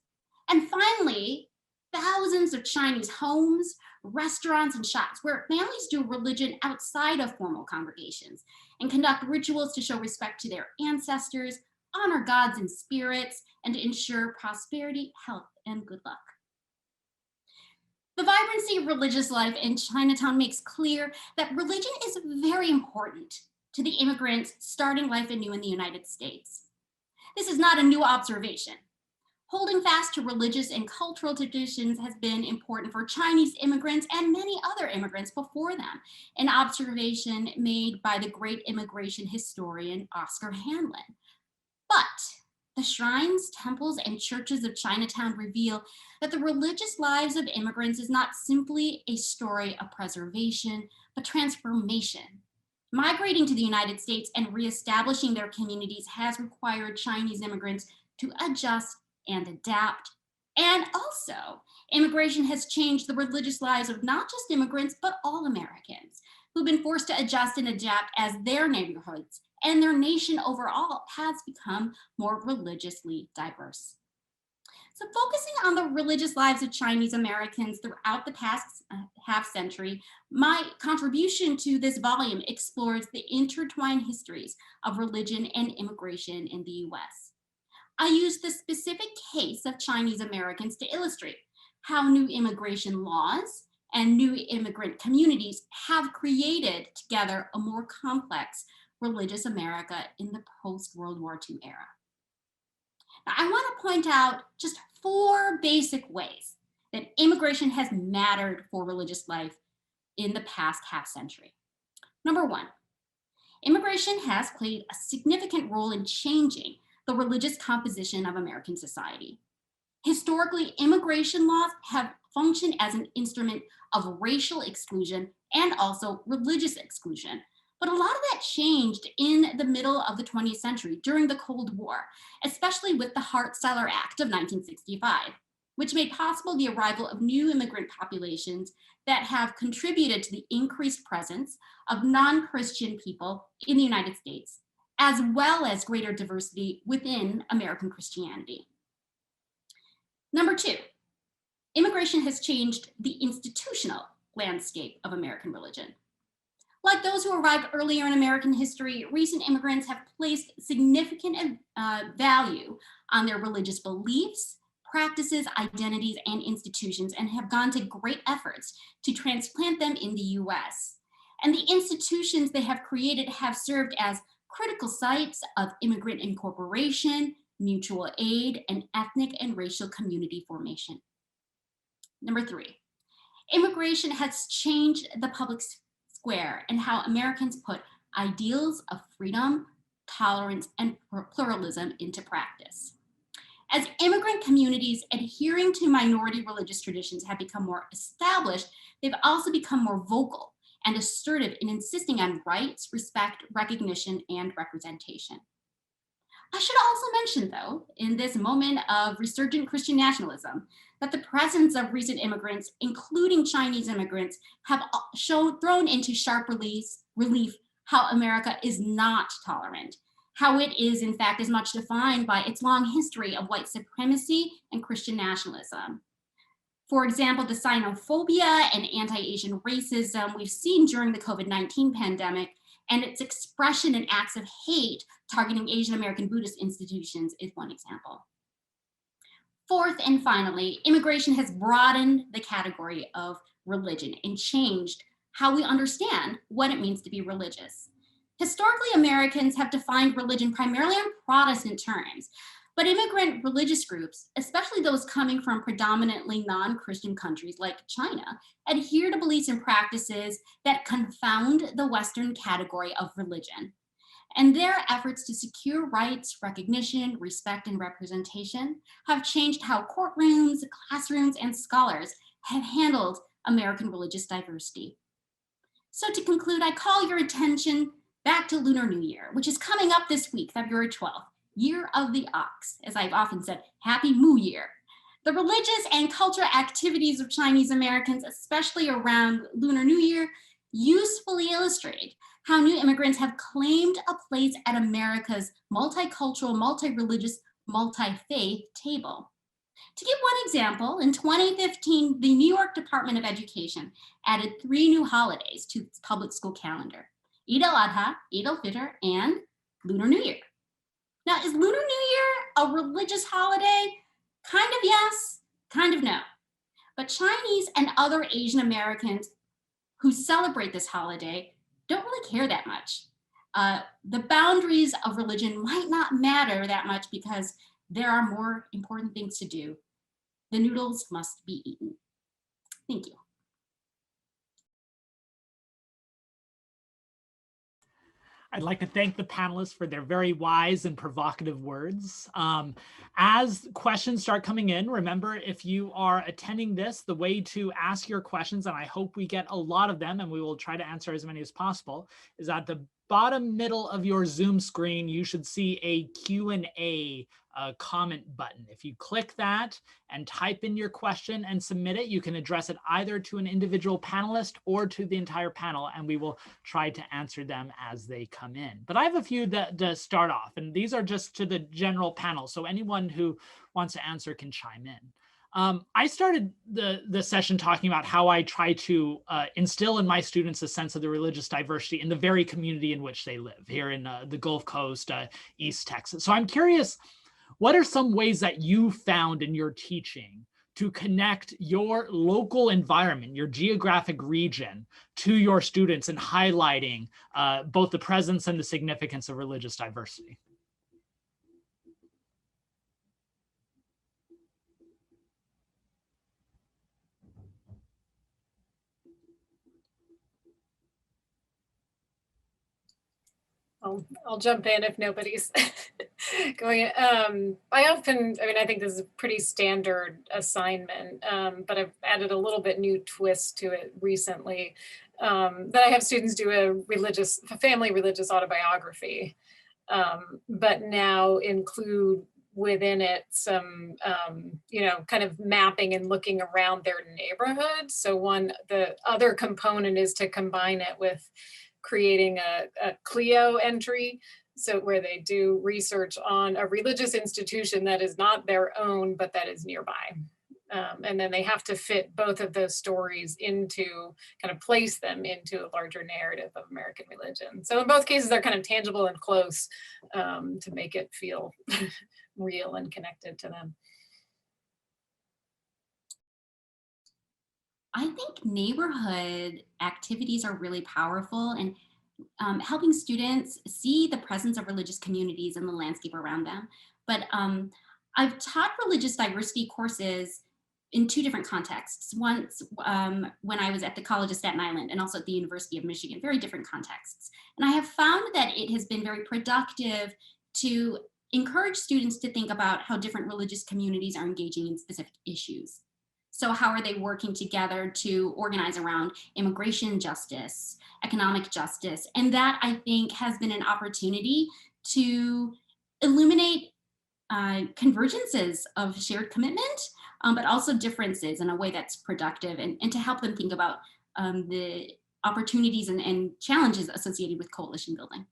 Speaker 6: And finally, thousands of Chinese homes, restaurants, and shops where families do religion outside of formal congregations and conduct rituals to show respect to their ancestors, honor gods and spirits, and to ensure prosperity, health, and good luck. The vibrancy of religious life in Chinatown makes clear that religion is very important to the immigrants starting life anew in the United States. This is not a new observation. Holding fast to religious and cultural traditions has been important for Chinese immigrants and many other immigrants before them, an observation made by the great immigration historian Oscar Hanlon. But the shrines, temples, and churches of Chinatown reveal that the religious lives of immigrants is not simply a story of preservation, but transformation. Migrating to the United States and reestablishing their communities has required Chinese immigrants to adjust and adapt. And also, immigration has changed the religious lives of not just immigrants, but all Americans who've been forced to adjust and adapt as their neighborhoods and their nation overall has become more religiously diverse. So focusing on the religious lives of Chinese Americans throughout the past half century, my contribution to this volume explores the intertwined histories of religion and immigration in the US. I use the specific case of Chinese Americans to illustrate how new immigration laws and new immigrant communities have created together a more complex religious America in the post-World War II era. Now, I want to point out just 4 basic ways that immigration has mattered for religious life in the past half century. Number 1, immigration has played a significant role in changing the religious composition of American society. Historically, immigration laws have functioned as an instrument of racial exclusion and also religious exclusion. But a lot of that changed in the middle of the 20th century during the Cold War, especially with the Hart-Celler Act of 1965, which made possible the arrival of new immigrant populations that have contributed to the increased presence of non-Christian people in the United States, as well as greater diversity within American Christianity. Number 2, immigration has changed the institutional landscape of American religion. Like those who arrived earlier in American history, recent immigrants have placed significant value on their religious beliefs, practices, identities, and institutions, and have gone to great efforts to transplant them in the US. And the institutions they have created have served as critical sites of immigrant incorporation, mutual aid, and ethnic and racial community formation. Number 3, immigration has changed the public square and how Americans put ideals of freedom, tolerance, and pluralism into practice. As immigrant communities adhering to minority religious traditions have become more established, they've also become more vocal and assertive in insisting on rights, respect, recognition, and representation. I should also mention, though, in this moment of resurgent Christian nationalism, that the presence of recent immigrants, including Chinese immigrants, have thrown into sharp relief how America is not tolerant, how it is, in fact, as much defined by its long history of white supremacy and Christian nationalism. For example, the xenophobia and anti-Asian racism we've seen during the COVID-19 pandemic and its expression in acts of hate targeting Asian American Buddhist institutions is one example. 4th and finally, immigration has broadened the category of religion and changed how we understand what it means to be religious. Historically, Americans have defined religion primarily in Protestant terms, but immigrant religious groups, especially those coming from predominantly non-Christian countries like China, adhere to beliefs and practices that confound the Western category of religion. And their efforts to secure rights, recognition, respect, and representation have changed how courtrooms, classrooms, and scholars have handled American religious diversity. So to conclude, I call your attention back to Lunar New Year, which is coming up this week, February 12th, Year of the Ox. As I've often said, Happy Moo Year. The religious and cultural activities of Chinese Americans, especially around Lunar New Year, usefully illustrate how new immigrants have claimed a place at America's multicultural, multi-religious, multi-faith table. To give one example, in 2015, the New York Department of Education added 3 new holidays to its public school calendar: Eid al-Adha, Eid al-Fitr, and Lunar New Year. Now, is Lunar New Year a religious holiday? Kind of yes, kind of no. But Chinese and other Asian Americans who celebrate this holiday don't really care that much. The boundaries of religion might not matter that much because there are more important things to do. The noodles must be eaten. Thank you.
Speaker 1: I'd like to thank the panelists for their very wise and provocative words. As questions start coming in, remember, if you are attending this, the way to ask your questions, and I hope we get a lot of them and we will try to answer as many as possible, is at the bottom middle of your Zoom screen, you should see a Q&A comment button. If you click that and type in your question and submit it, you can address it either to an individual panelist or to the entire panel, and we will try to answer them as they come in. But I have a few that start off, and these are just to the general panel, so anyone who wants to answer can chime in. I started the session talking about how I try to instill in my students a sense of the religious diversity in the very community in which they live here in the Gulf Coast, East Texas. So I'm curious, what are some ways that you found in your teaching to connect your local environment, your geographic region, to your students and highlighting both the presence and the significance of religious diversity.
Speaker 3: I'll jump in if nobody's going. I think this is a pretty standard assignment, but I've added a little bit new twist to it recently. That I have students do a family religious autobiography, but now include within it some, kind of mapping and looking around their neighborhood. So the other component is to combine it with creating a Clio entry, so where they do research on a religious institution that is not their own, but that is nearby. And then they have to fit both of those stories into, kind of place them into a larger narrative of American religion. So in both cases, they're kind of tangible and close to make it feel real and connected to them.
Speaker 6: I think neighborhood activities are really powerful, and helping students see the presence of religious communities in the landscape around them. But I've taught religious diversity courses in two different contexts. Once when I was at the College of Staten Island and also at the University of Michigan, very different contexts. And I have found that it has been very productive to encourage students to think about how different religious communities are engaging in specific issues. So how are they working together to organize around immigration justice, economic justice? And that, I think, has been an opportunity to illuminate convergences of shared commitment, but also differences in a way that's productive, and to help them think about the opportunities and challenges associated with coalition building.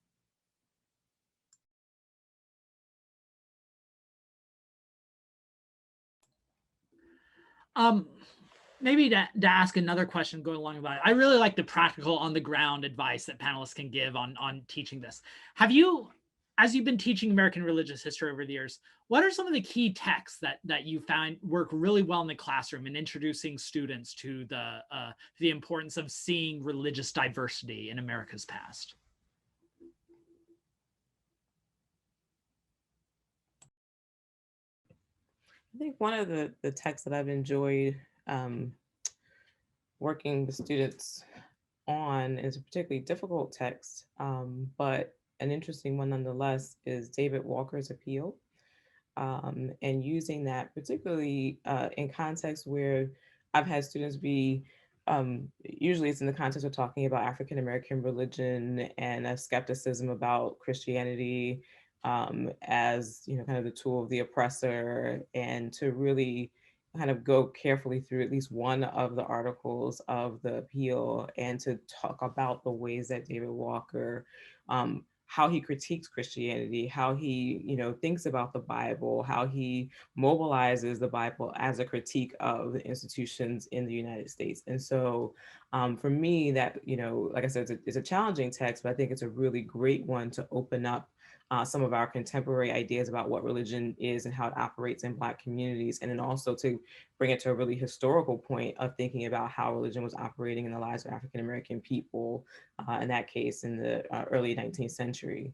Speaker 1: Maybe to ask another question going along about it, I really like the practical on the ground advice that panelists can give on teaching this. Have you, as you've been teaching American religious history over the years, what are some of the key texts that you found work really well in the classroom in introducing students to the importance of seeing religious diversity in America's past?
Speaker 4: I think one of the texts that I've enjoyed working with students on is a particularly difficult text, but an interesting one nonetheless, is David Walker's Appeal. And using that particularly in context where I've had students be, usually it's in the context of talking about African-American religion and a skepticism about Christianity as, kind of the tool of the oppressor, and to really kind of go carefully through at least one of the articles of the appeal and to talk about the ways that David Walker, how he critiques Christianity, how he, thinks about the Bible, how he mobilizes the Bible as a critique of the institutions in the United States. And so for me, that, like I said, it's a challenging text, but I think it's a really great one to open up some of our contemporary ideas about what religion is and how it operates in Black communities, and then also to bring it to a really historical point of thinking about how religion was operating in the lives of African-American people, in that case, in the early 19th century.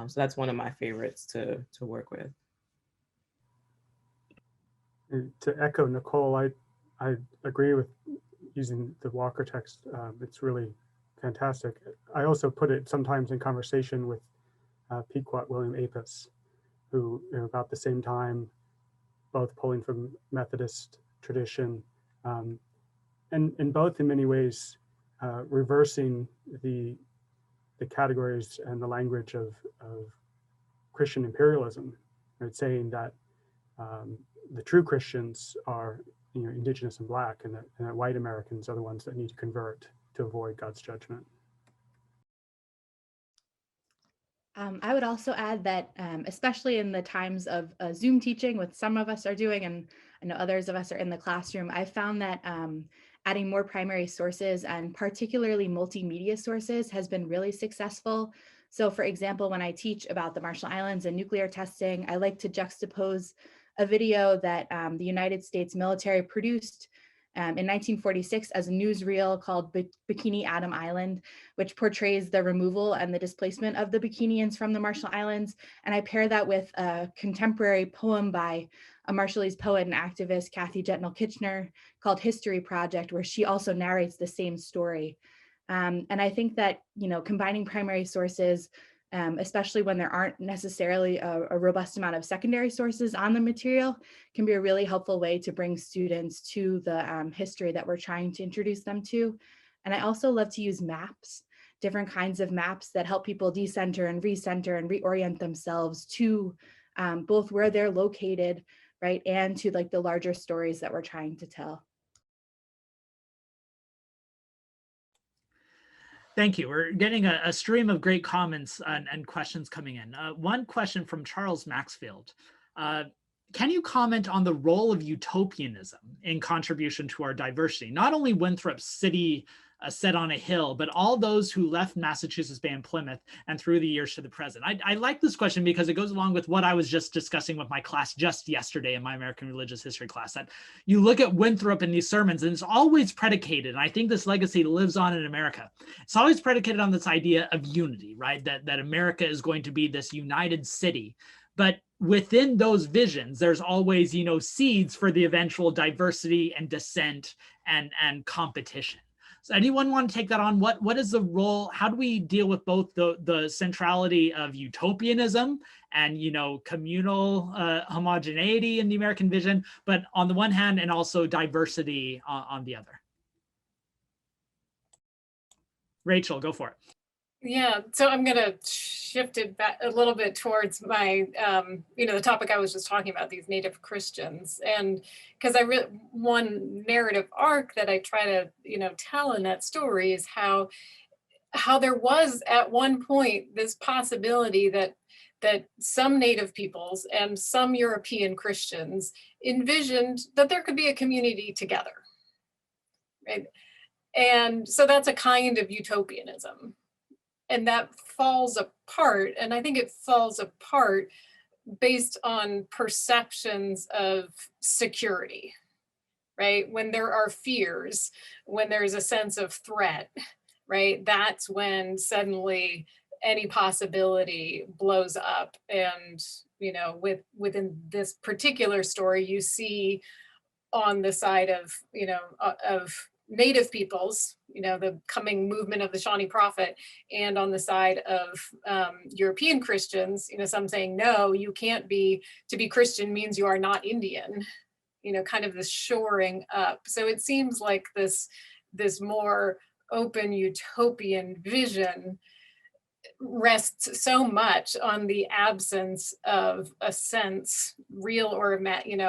Speaker 4: So that's one of my favorites to work with.
Speaker 2: And to echo Nicole, I agree with using the Walker text. It's really fantastic. I also put it sometimes in conversation with Pequot William Apis, who about the same time, both pulling from Methodist tradition, and both in many ways reversing the categories and the language of Christian imperialism, right? Saying that the true Christians are indigenous and Black, and that white Americans are the ones that need to convert to avoid God's judgment.
Speaker 5: I would also add that, especially in the times of Zoom teaching, which some of us are doing, and I know others of us are in the classroom, I found that adding more primary sources, and particularly multimedia sources, has been really successful. So for example, when I teach about the Marshall Islands and nuclear testing, I like to juxtapose a video that the United States military produced in 1946 as a newsreel called Bikini Atom Island, which portrays the removal and the displacement of the Bikinians from the Marshall Islands. And I pair that with a contemporary poem by a Marshallese poet and activist, Kathy Jetnell Kitchener, called History Project, where she also narrates the same story. And I think that, combining primary sources, especially when there aren't necessarily a robust amount of secondary sources on the material, can be a really helpful way to bring students to the history that we're trying to introduce them to. And I also love to use maps, different kinds of maps that help people decenter and recenter and reorient themselves to both where they're located, right, and to like the larger stories that we're trying to tell.
Speaker 1: Thank you. We're getting a stream of great comments and questions coming in. One question from Charles Maxfield. Can you comment on the role of utopianism in contribution to our diversity? Not only Winthrop's city set on a hill, but all those who left Massachusetts Bay and Plymouth and through the years to the present. I like this question because it goes along with what I was just discussing with my class just yesterday in my American Religious History class, that you look at Winthrop in these sermons and it's always predicated, and I think this legacy lives on in America. It's always predicated on this idea of unity, right? That America is going to be this united city. But within those visions, there's always, seeds for the eventual diversity and dissent and competition. So anyone want to take that on? What is the role? How do we deal with both the centrality of utopianism and communal homogeneity in the American vision, but on the one hand, and also diversity on the other? Rachel, go for it.
Speaker 3: Yeah, so I'm going to shift it back a little bit towards my, the topic I was just talking about, these Native Christians. And because one narrative arc that I try to, tell in that story is how there was at one point this possibility that some Native peoples and some European Christians envisioned that there could be a community together, right? And so that's a kind of utopianism. And that falls apart. And I think it falls apart based on perceptions of security, right? When there are fears, when there's a sense of threat, right? That's when suddenly any possibility blows up. And, within this particular story, you see on the side of Native peoples, the coming movement of the Shawnee Prophet, and on the side of European Christians, some saying, no, you can't be, to be Christian means you are not Indian, kind of this shoring up. So it seems like this more open utopian vision rests so much on the absence of a sense, real or,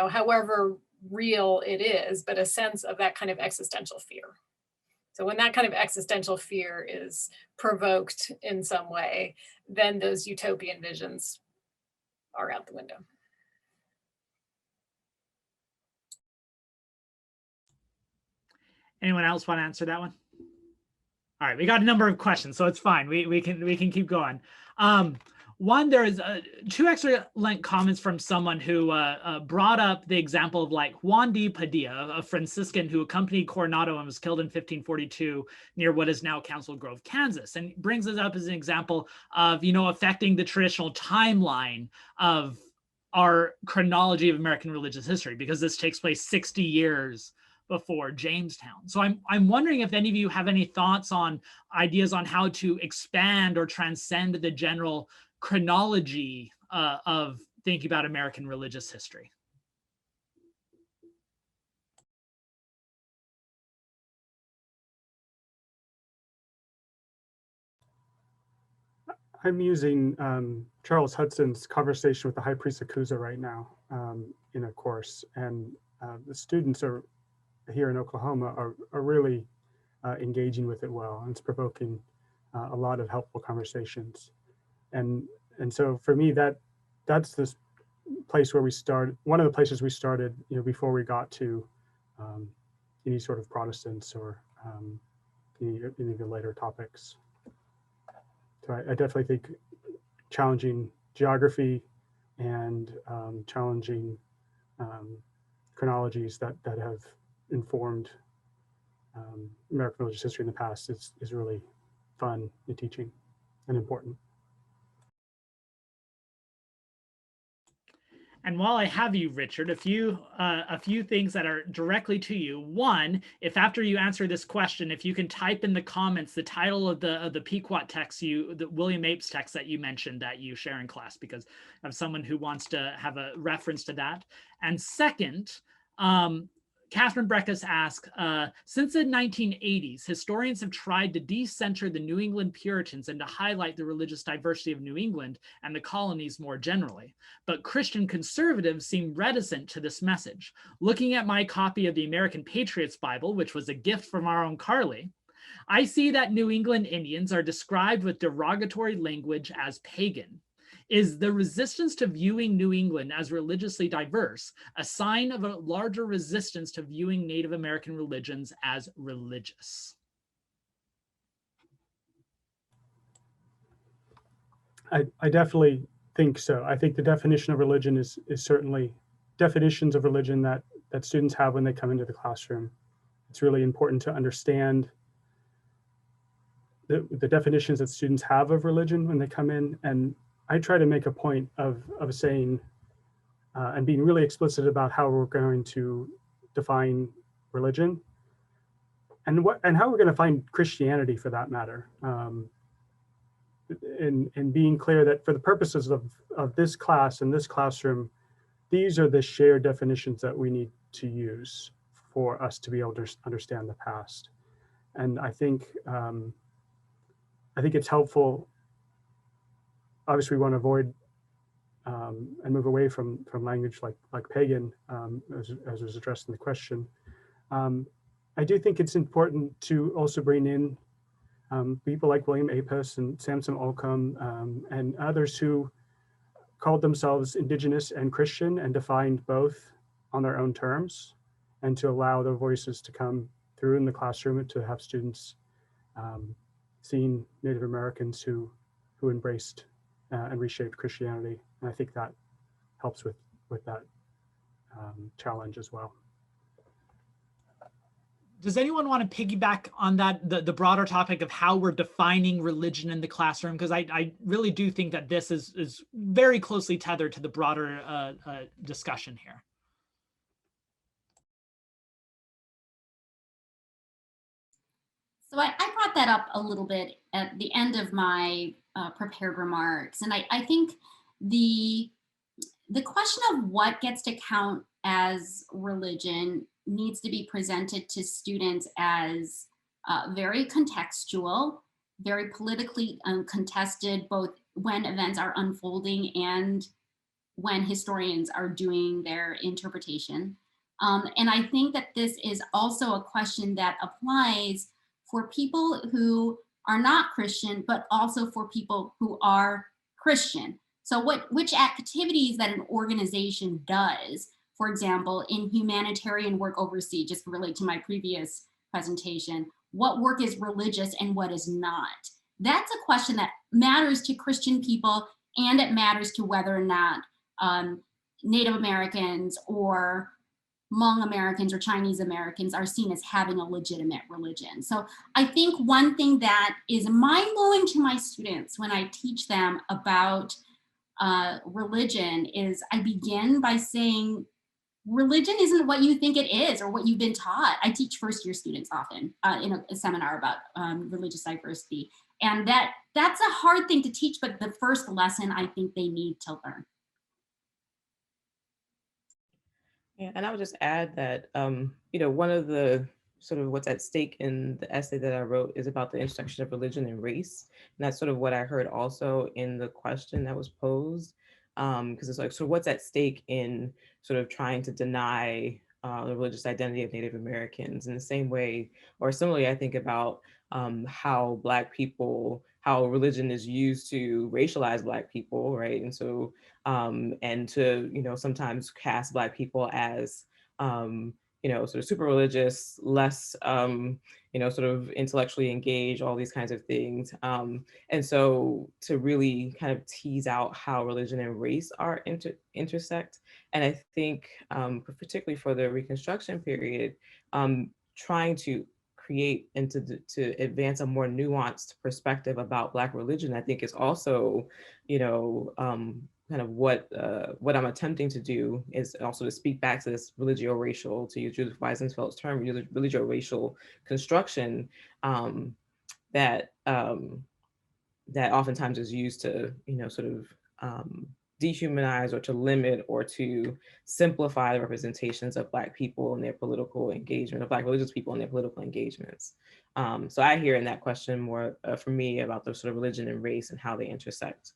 Speaker 3: however real it is, but a sense of that kind of existential fear. So when that kind of existential fear is provoked in some way, then those utopian visions are out the window.
Speaker 1: Anyone else want to answer that one? All right, we got a number of questions, so it's fine. We can keep going. One, there is two excellent comments from someone who brought up the example of like Juan de Padilla, a Franciscan who accompanied Coronado and was killed in 1542 near what is now Council Grove, Kansas, and brings it up as an example of affecting the traditional timeline of our chronology of American religious history, because this takes place 60 years before Jamestown. So I'm wondering if any of you have any thoughts on ideas on how to expand or transcend the general chronology of thinking about American religious history.
Speaker 2: I'm using Charles Hudson's Conversation with the High Priest of Cusa right now in a course, and the students are here in Oklahoma are really engaging with it well, and it's provoking a lot of helpful conversations. And so for me, that's this place where we started, one of the places we started, before we got to any sort of Protestants or any of the later topics. So I definitely think challenging geography and challenging chronologies that have informed American religious history in the past is really fun in teaching and important.
Speaker 1: And while I have you, Richard, a few things that are directly to you. One, if after you answer this question, if you can type in the comments the title of the Pequot text, the William Apes text that you mentioned that you share in class, because I have someone who wants to have a reference to that. And second, Catherine Breckus asks, since the 1980s, historians have tried to decenter the New England Puritans and to highlight the religious diversity of New England and the colonies more generally. But Christian conservatives seem reticent to this message. Looking at my copy of the American Patriots Bible, which was a gift from our own Carly, I see that New England Indians are described with derogatory language as pagan. Is the resistance to viewing New England as religiously diverse a sign of a larger resistance to viewing Native American religions as religious?
Speaker 2: I definitely think so. I think the definition of religion is certainly definitions of religion that students have when they come into the classroom. It's really important to understand the definitions that students have of religion when they come in. And I try to make a point of saying and being really explicit about how we're going to define religion and how we're going to find Christianity, for that matter. And being clear that for the purposes of this class and this classroom, these are the shared definitions that we need to use for us to be able to understand the past. And I think it's helpful. Obviously, we want to avoid and move away from language like pagan, as was addressed in the question. I do think it's important to also bring in people like William Apis and Samson Olcombe and others who called themselves indigenous and Christian and defined both on their own terms, and to allow their voices to come through in the classroom and to have students seeing Native Americans who embraced and reshaped Christianity. And I think that helps with that challenge as well.
Speaker 1: Does anyone want to piggyback on that, the broader topic of how we're defining religion in the classroom? Because I really do think that this is very closely tethered to the broader discussion here.
Speaker 6: So I brought that up a little bit at the end of my prepared remarks. And I think the question of what gets to count as religion needs to be presented to students as very contextual, very politically contested, both when events are unfolding and when historians are doing their interpretation. And I think that this is also a question that applies for people who are not Christian, but also for people who are Christian. So which activities that an organization does, for example, in humanitarian work overseas, just relate to my previous presentation, what work is religious and what is not? That's a question that matters to Christian people, and it matters to whether or not Native Americans or Hmong Americans or Chinese Americans are seen as having a legitimate religion. So I think one thing that is mind-blowing to my students when I teach them about religion is I begin by saying, religion isn't what you think it is or what you've been taught. I teach first-year students often in a seminar about religious diversity. And that's a hard thing to teach, but the first lesson I think they need to learn.
Speaker 4: Yeah, and I would just add that, one of the sort of what's at stake in the essay that I wrote is about the intersection of religion and race. And that's sort of what I heard also in the question that was posed, because it's like, so what's at stake in sort of trying to deny the religious identity of Native Americans in the same way, or similarly, I think about how Black people, how religion is used to racialize Black people, right? And so, and to, sometimes cast Black people as, sort of super religious, less, sort of intellectually engaged, all these kinds of things. And so to really kind of tease out how religion and race are intersect. And I think particularly for the Reconstruction period, trying to create and to advance a more nuanced perspective about Black religion, I think is also, kind of what I'm attempting to do, is also to speak back to this religio-racial, to use Judith Weisenfeld's term, religio-racial construction that oftentimes is used to, sort of dehumanize or to limit or to simplify the representations of Black people and their political engagement, of Black religious people and their political engagements. So I hear in that question more for me about the sort of religion and race and how they intersect.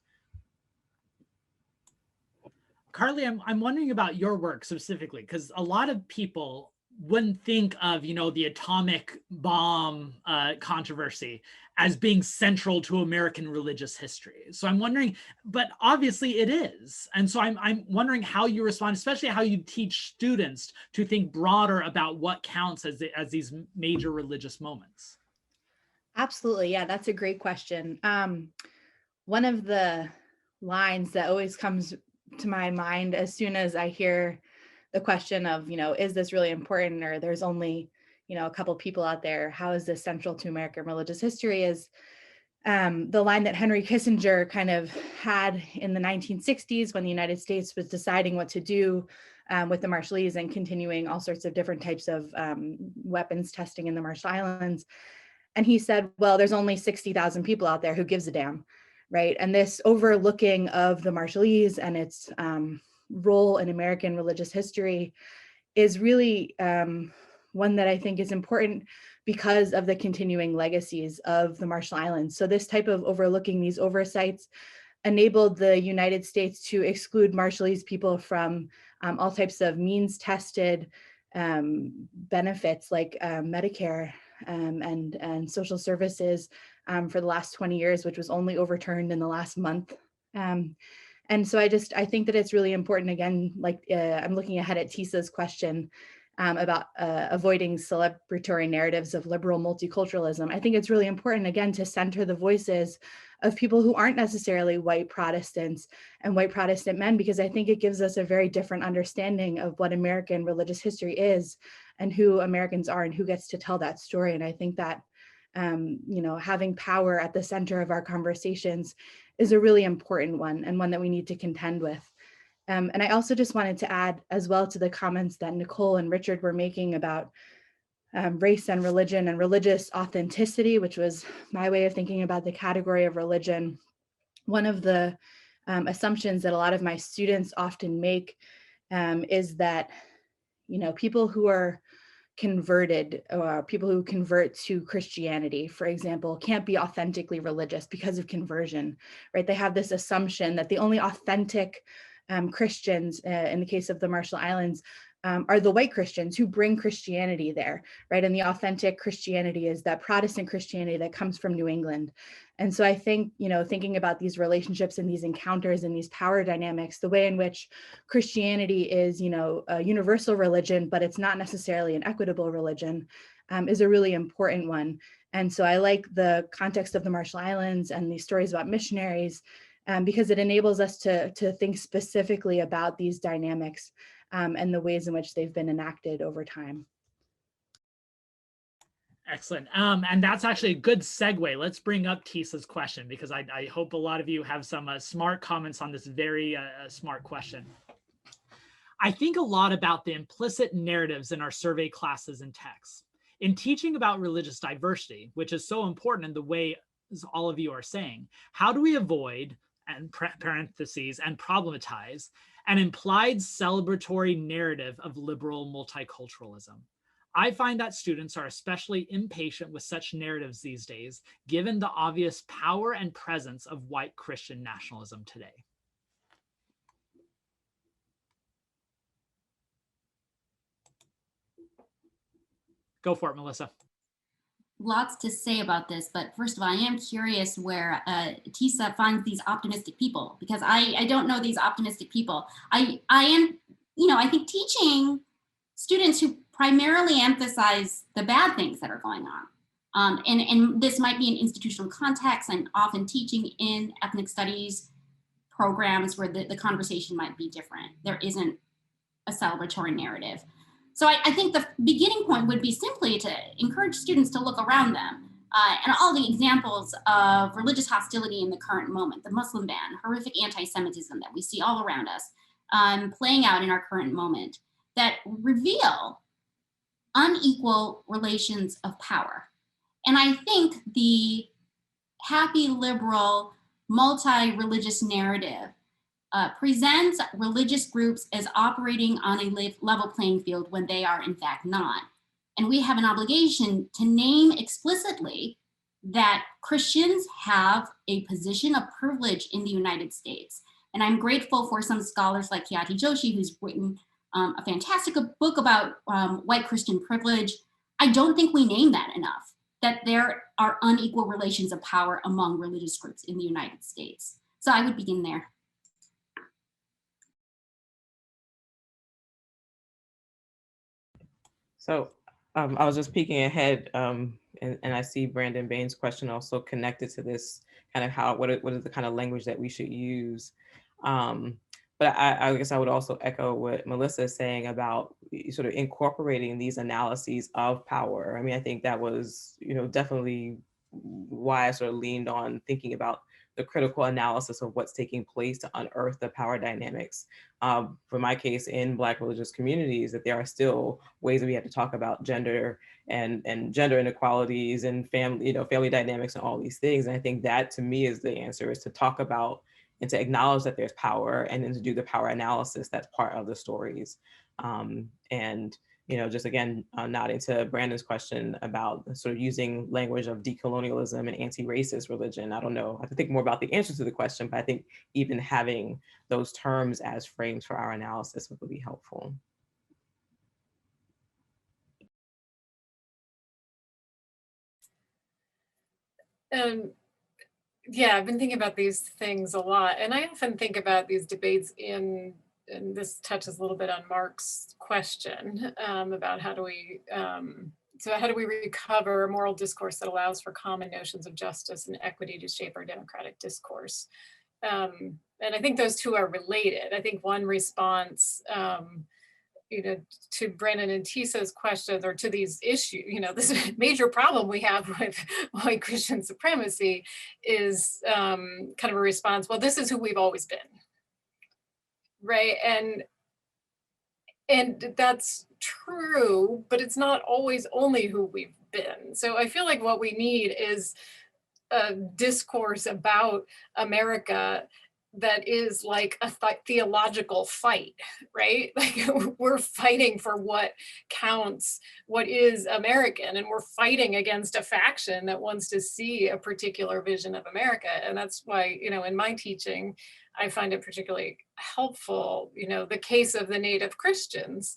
Speaker 1: Carly, I'm wondering about your work specifically, because a lot of people wouldn't think of, the atomic bomb controversy as being central to American religious history. So I'm wondering, but obviously it is. And so I'm wondering how you respond, especially how you teach students to think broader about what counts as these major religious moments.
Speaker 5: Absolutely. Yeah, that's a great question. One of the lines that always comes to my mind as soon as I hear the question of, is this really important, or there's only, a couple people out there, how is this central to American religious history, is the line that Henry Kissinger kind of had in the 1960s when the United States was deciding what to do with the Marshallese and continuing all sorts of different types of weapons testing in the Marshall Islands. And he said, well, there's only 60,000 people out there, who gives a damn, right? And this overlooking of the Marshallese and its role in American religious history is really one that I think is important because of the continuing legacies of the Marshall Islands. So this type of overlooking, these oversights, enabled the United States to exclude Marshallese people from all types of means-tested benefits like Medicare and social services for the last 20 years, which was only overturned in the last month. And so I think that it's really important, again, like I'm looking ahead at Tisa's question about avoiding celebratory narratives of liberal multiculturalism. I think it's really important, again, to center the voices of people who aren't necessarily white Protestants and white Protestant men, because I think it gives us a very different understanding of what American religious history is and who Americans are and who gets to tell that story. And I think that, having power at the center of our conversations is a really important one, and one that we need to contend with. And I also just wanted to add as well to the comments that Nicole and Richard were making about race and religion and religious authenticity, which was my way of thinking about the category of religion. One of the assumptions that a lot of my students often make is that, people who are converted, or people who convert to Christianity, for example, can't be authentically religious because of conversion, right? They have this assumption that the only authentic Christians, in the case of the Marshall Islands, are the white Christians who bring Christianity there, right? And the authentic Christianity is that Protestant Christianity that comes from New England. And so I think, thinking about these relationships and these encounters and these power dynamics, the way in which Christianity is, a universal religion, but it's not necessarily an equitable religion, is a really important one. And so I like the context of the Marshall Islands and these stories about missionaries, because it enables us to think specifically about these dynamics and the ways in which they've been enacted over time.
Speaker 1: Excellent. And that's actually a good segue. Let's bring up Tisa's question, because I hope a lot of you have some smart comments on this very smart question. I think a lot about the implicit narratives in our survey classes and texts. In teaching about religious diversity, which is so important in the way all of you are saying, how do we avoid, and parentheses, and problematize an implied celebratory narrative of liberal multiculturalism? I find that students are especially impatient with such narratives these days, given the obvious power and presence of white Christian nationalism today. Go for it, Melissa.
Speaker 6: Lots to say about this, but first of all, I am curious where Tisa finds these optimistic people, because I don't know these optimistic people. I am, I think teaching students who primarily emphasize the bad things that are going on. And this might be an institutional context. I'm often teaching in ethnic studies programs where the conversation might be different. There isn't a celebratory narrative. So I think the beginning point would be simply to encourage students to look around them and all the examples of religious hostility in the current moment, the Muslim ban, horrific anti-Semitism that we see all around us playing out in our current moment, that reveal unequal relations of power. And I think the happy liberal multi-religious narrative presents religious groups as operating on a level playing field when they are in fact not. And we have an obligation to name explicitly that Christians have a position of privilege in the United States. And I'm grateful for some scholars like Khyati Joshi, who's written a fantastic book about white Christian privilege. I don't think we name that enough, that there are unequal relations of power among religious groups in the United States. So I would begin there.
Speaker 4: So I was just peeking ahead, and I see Brandon Bain's question also connected to this, kind of what is the kind of language that we should use. But I guess I would also echo what Melissa is saying about sort of incorporating these analyses of power. I mean, I think that was, definitely why I sort of leaned on thinking about the critical analysis of what's taking place to unearth the power dynamics. For my case, in Black religious communities, that there are still ways that we have to talk about gender and gender inequalities and family dynamics and all these things. And I think that, to me, is the answer, is to talk about and to acknowledge that there's power, and then to do the power analysis that's part of the stories. And just again, nodding to Brandon's question about sort of using language of decolonialism and anti-racist religion. I don't know, I have to think more about the answer to the question, but I think even having those terms as frames for our analysis would be helpful.
Speaker 3: Yeah, I've been thinking about these things a lot, and I often think about these debates and this touches a little bit on Mark's question about how do we recover a moral discourse that allows for common notions of justice and equity to shape our democratic discourse. And I think those two are related. I think one response to Brennan and Tisa's questions, or to these issues, this major problem we have with white Christian supremacy is kind of a response, well, this is who we've always been, right? And that's true, but it's not always only who we've been. So I feel like what we need is a discourse about America that is like a theological fight, right? Like we're fighting for what counts, what is American, and we're fighting against a faction that wants to see a particular vision of America. And that's why, in my teaching, I find it particularly helpful, the case of the Native Christians.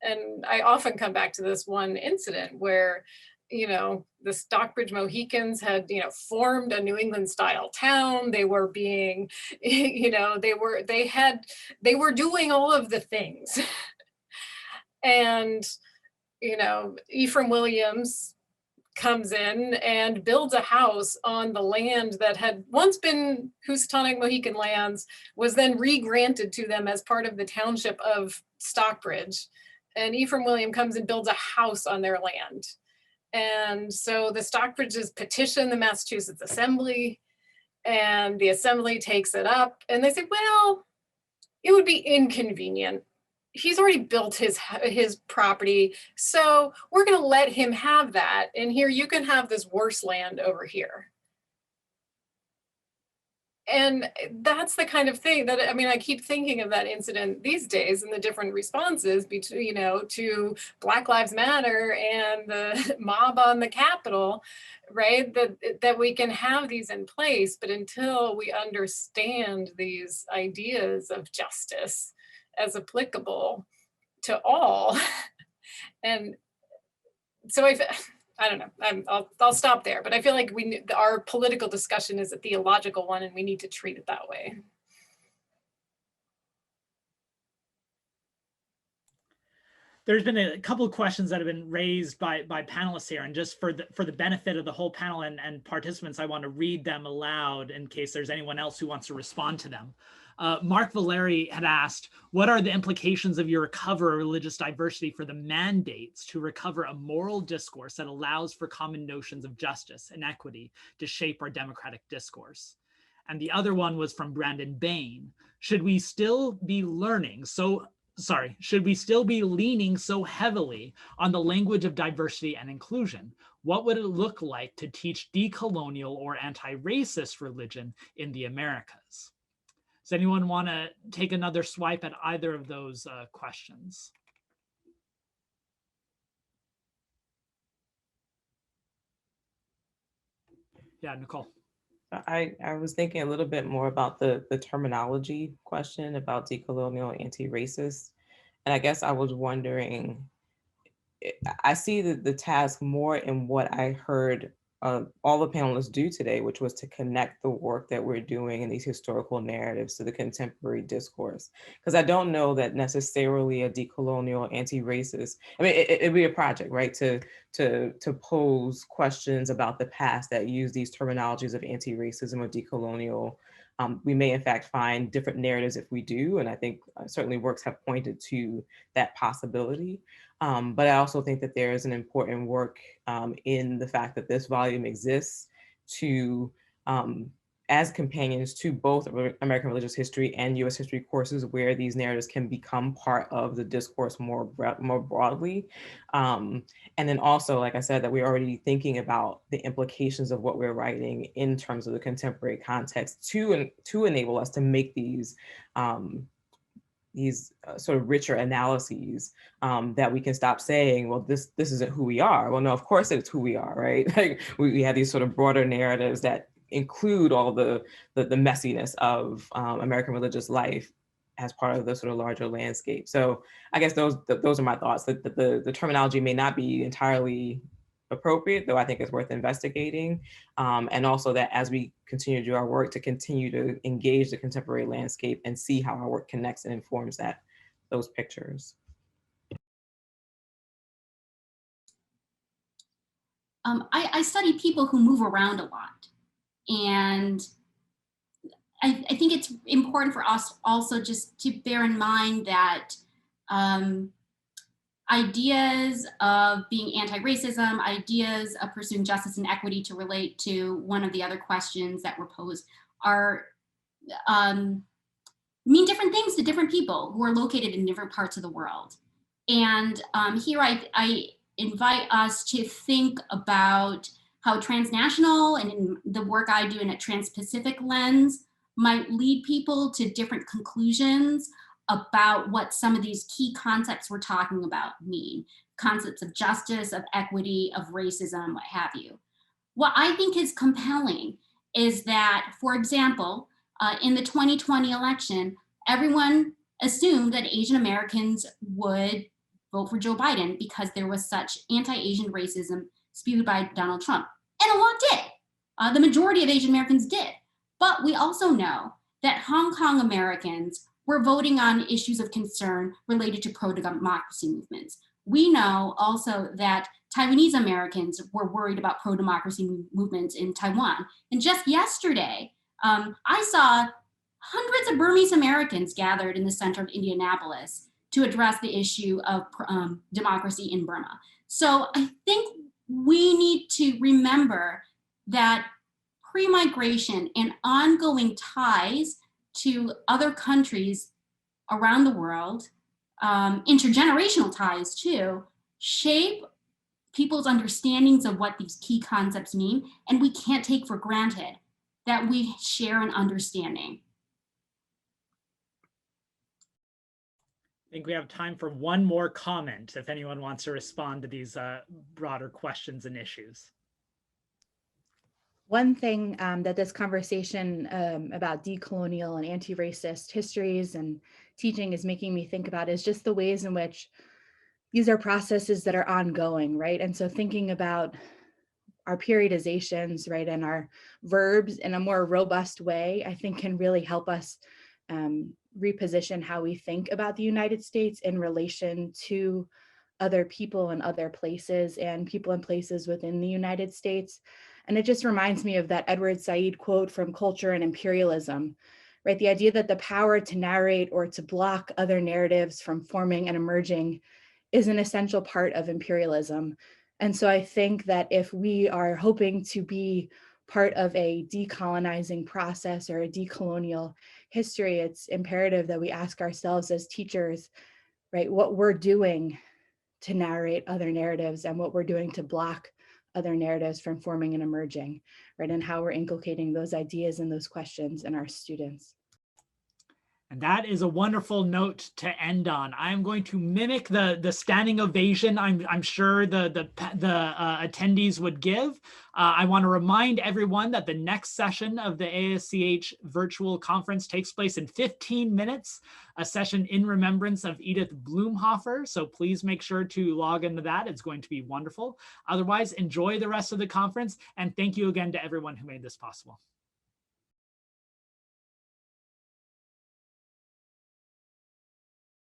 Speaker 3: And I often come back to this one incident where the Stockbridge Mohicans had, formed a New England style town. They were being, they were doing all of the things. And, Ephraim Williams comes in and builds a house on the land that had once been Housatonic Mohican lands, was then re-granted to them as part of the township of Stockbridge. And Ephraim Williams comes and builds a house on their land. And so the Stockbridges petition the Massachusetts Assembly, and the Assembly takes it up, and they say, well, it would be inconvenient. He's already built his property, so we're going to let him have that. And here you can have this worse land over here. And that's the kind of thing that, I keep thinking of that incident these days and the different responses between, to Black Lives Matter and the mob on the Capitol, right? That we can have these in place, but until we understand these ideas of justice as applicable to all. And so I don't know, I'll stop there, but I feel like our political discussion is a theological one, and we need to treat it that way.
Speaker 1: There's been a couple of questions that have been raised by panelists here, and just for the benefit of the whole panel and participants, I want to read them aloud in case there's anyone else who wants to respond to them. Mark Valeri had asked, what are the implications of your recover religious diversity for the mandates to recover a moral discourse that allows for common notions of justice and equity to shape our democratic discourse? And the other one was from Brandon Bain. Should we still be leaning so heavily on the language of diversity and inclusion? What would it look like to teach decolonial or anti-racist religion in the Americas? Does anyone want to take another swipe at either of those questions? Yeah, Nicole.
Speaker 4: I was thinking a little bit more about the terminology question about decolonial, anti-racist. And I guess I was wondering, I see the task more in what I heard all the panelists do today, which was to connect the work that we're doing in these historical narratives to the contemporary discourse. Because I don't know that necessarily a decolonial, anti-racist, I mean, it'd be a project, right? To pose questions about the past that use these terminologies of anti-racism or decolonial. We may in fact find different narratives if we do, and I think certainly works have pointed to that possibility. But I also think that there is an important work in the fact that this volume exists to, as companions to both American religious history and US history courses, where these narratives can become part of the discourse more broadly. And then also, like I said, that we're already thinking about the implications of what we're writing in terms of the contemporary context to enable us to make these sort of richer analyses that we can stop saying, well, this isn't who we are. Well, no, of course it's who we are, right? Like we have these sort of broader narratives that include all the messiness of American religious life as part of the sort of larger landscape. So I guess those are my thoughts, that the terminology may not be entirely appropriate, though I think it's worth investigating. And also that as we continue to do our work, to continue to engage the contemporary landscape and see how our work connects and informs those pictures.
Speaker 6: I study people who move around a lot. And I think it's important for us also just to bear in mind that ideas of being anti-racism, ideas of pursuing justice and equity, to relate to one of the other questions that were posed, are mean different things to different people who are located in different parts of the world. And here I invite us to think about how transnational, and in the work I do in a trans-Pacific lens, might lead people to different conclusions about what some of these key concepts we're talking about mean. Concepts of justice, of equity, of racism, what have you. What I think is compelling is that, for example, in the 2020 election, everyone assumed that Asian Americans would vote for Joe Biden because there was such anti-Asian racism spewed by Donald Trump. And a lot did. The majority of Asian Americans did. But we also know that Hong Kong Americans were voting on issues of concern related to pro-democracy movements. We know also that Taiwanese Americans were worried about pro-democracy movements in Taiwan. And just yesterday, I saw hundreds of Burmese Americans gathered in the center of Indianapolis to address the issue of democracy in Burma. So I think we need to remember that pre-migration and ongoing ties to other countries around the world, intergenerational ties too, shape people's understandings of what these key concepts mean, and we can't take for granted that we share an understanding.
Speaker 1: I think we have time for one more comment if anyone wants to respond to these broader questions and issues.
Speaker 5: One thing that this conversation about decolonial and anti-racist histories and teaching is making me think about is just the ways in which these are processes that are ongoing, right? And so thinking about our periodizations, right, and our verbs in a more robust way, I think can really help us reposition how we think about the United States in relation to other people and other places and people and places within the United States. And it just reminds me of that Edward Said quote from Culture and Imperialism, right? The idea that the power to narrate or to block other narratives from forming and emerging is an essential part of imperialism. And so I think that if we are hoping to be part of a decolonizing process or a decolonial history, it's imperative that we ask ourselves as teachers, right, what we're doing to narrate other narratives and what we're doing to block other narratives from forming and emerging, right, and how we're inculcating those ideas and those questions in our students.
Speaker 1: And that is a wonderful note to end on. I'm going to mimic the standing ovation I'm sure the attendees would give. I want to remind everyone that the next session of the ASCH virtual conference takes place in 15 minutes, a session in remembrance of Edith Bloomhofer. So please make sure to log into that. It's going to be wonderful. Otherwise, enjoy the rest of the conference. And thank you again to everyone who made this possible.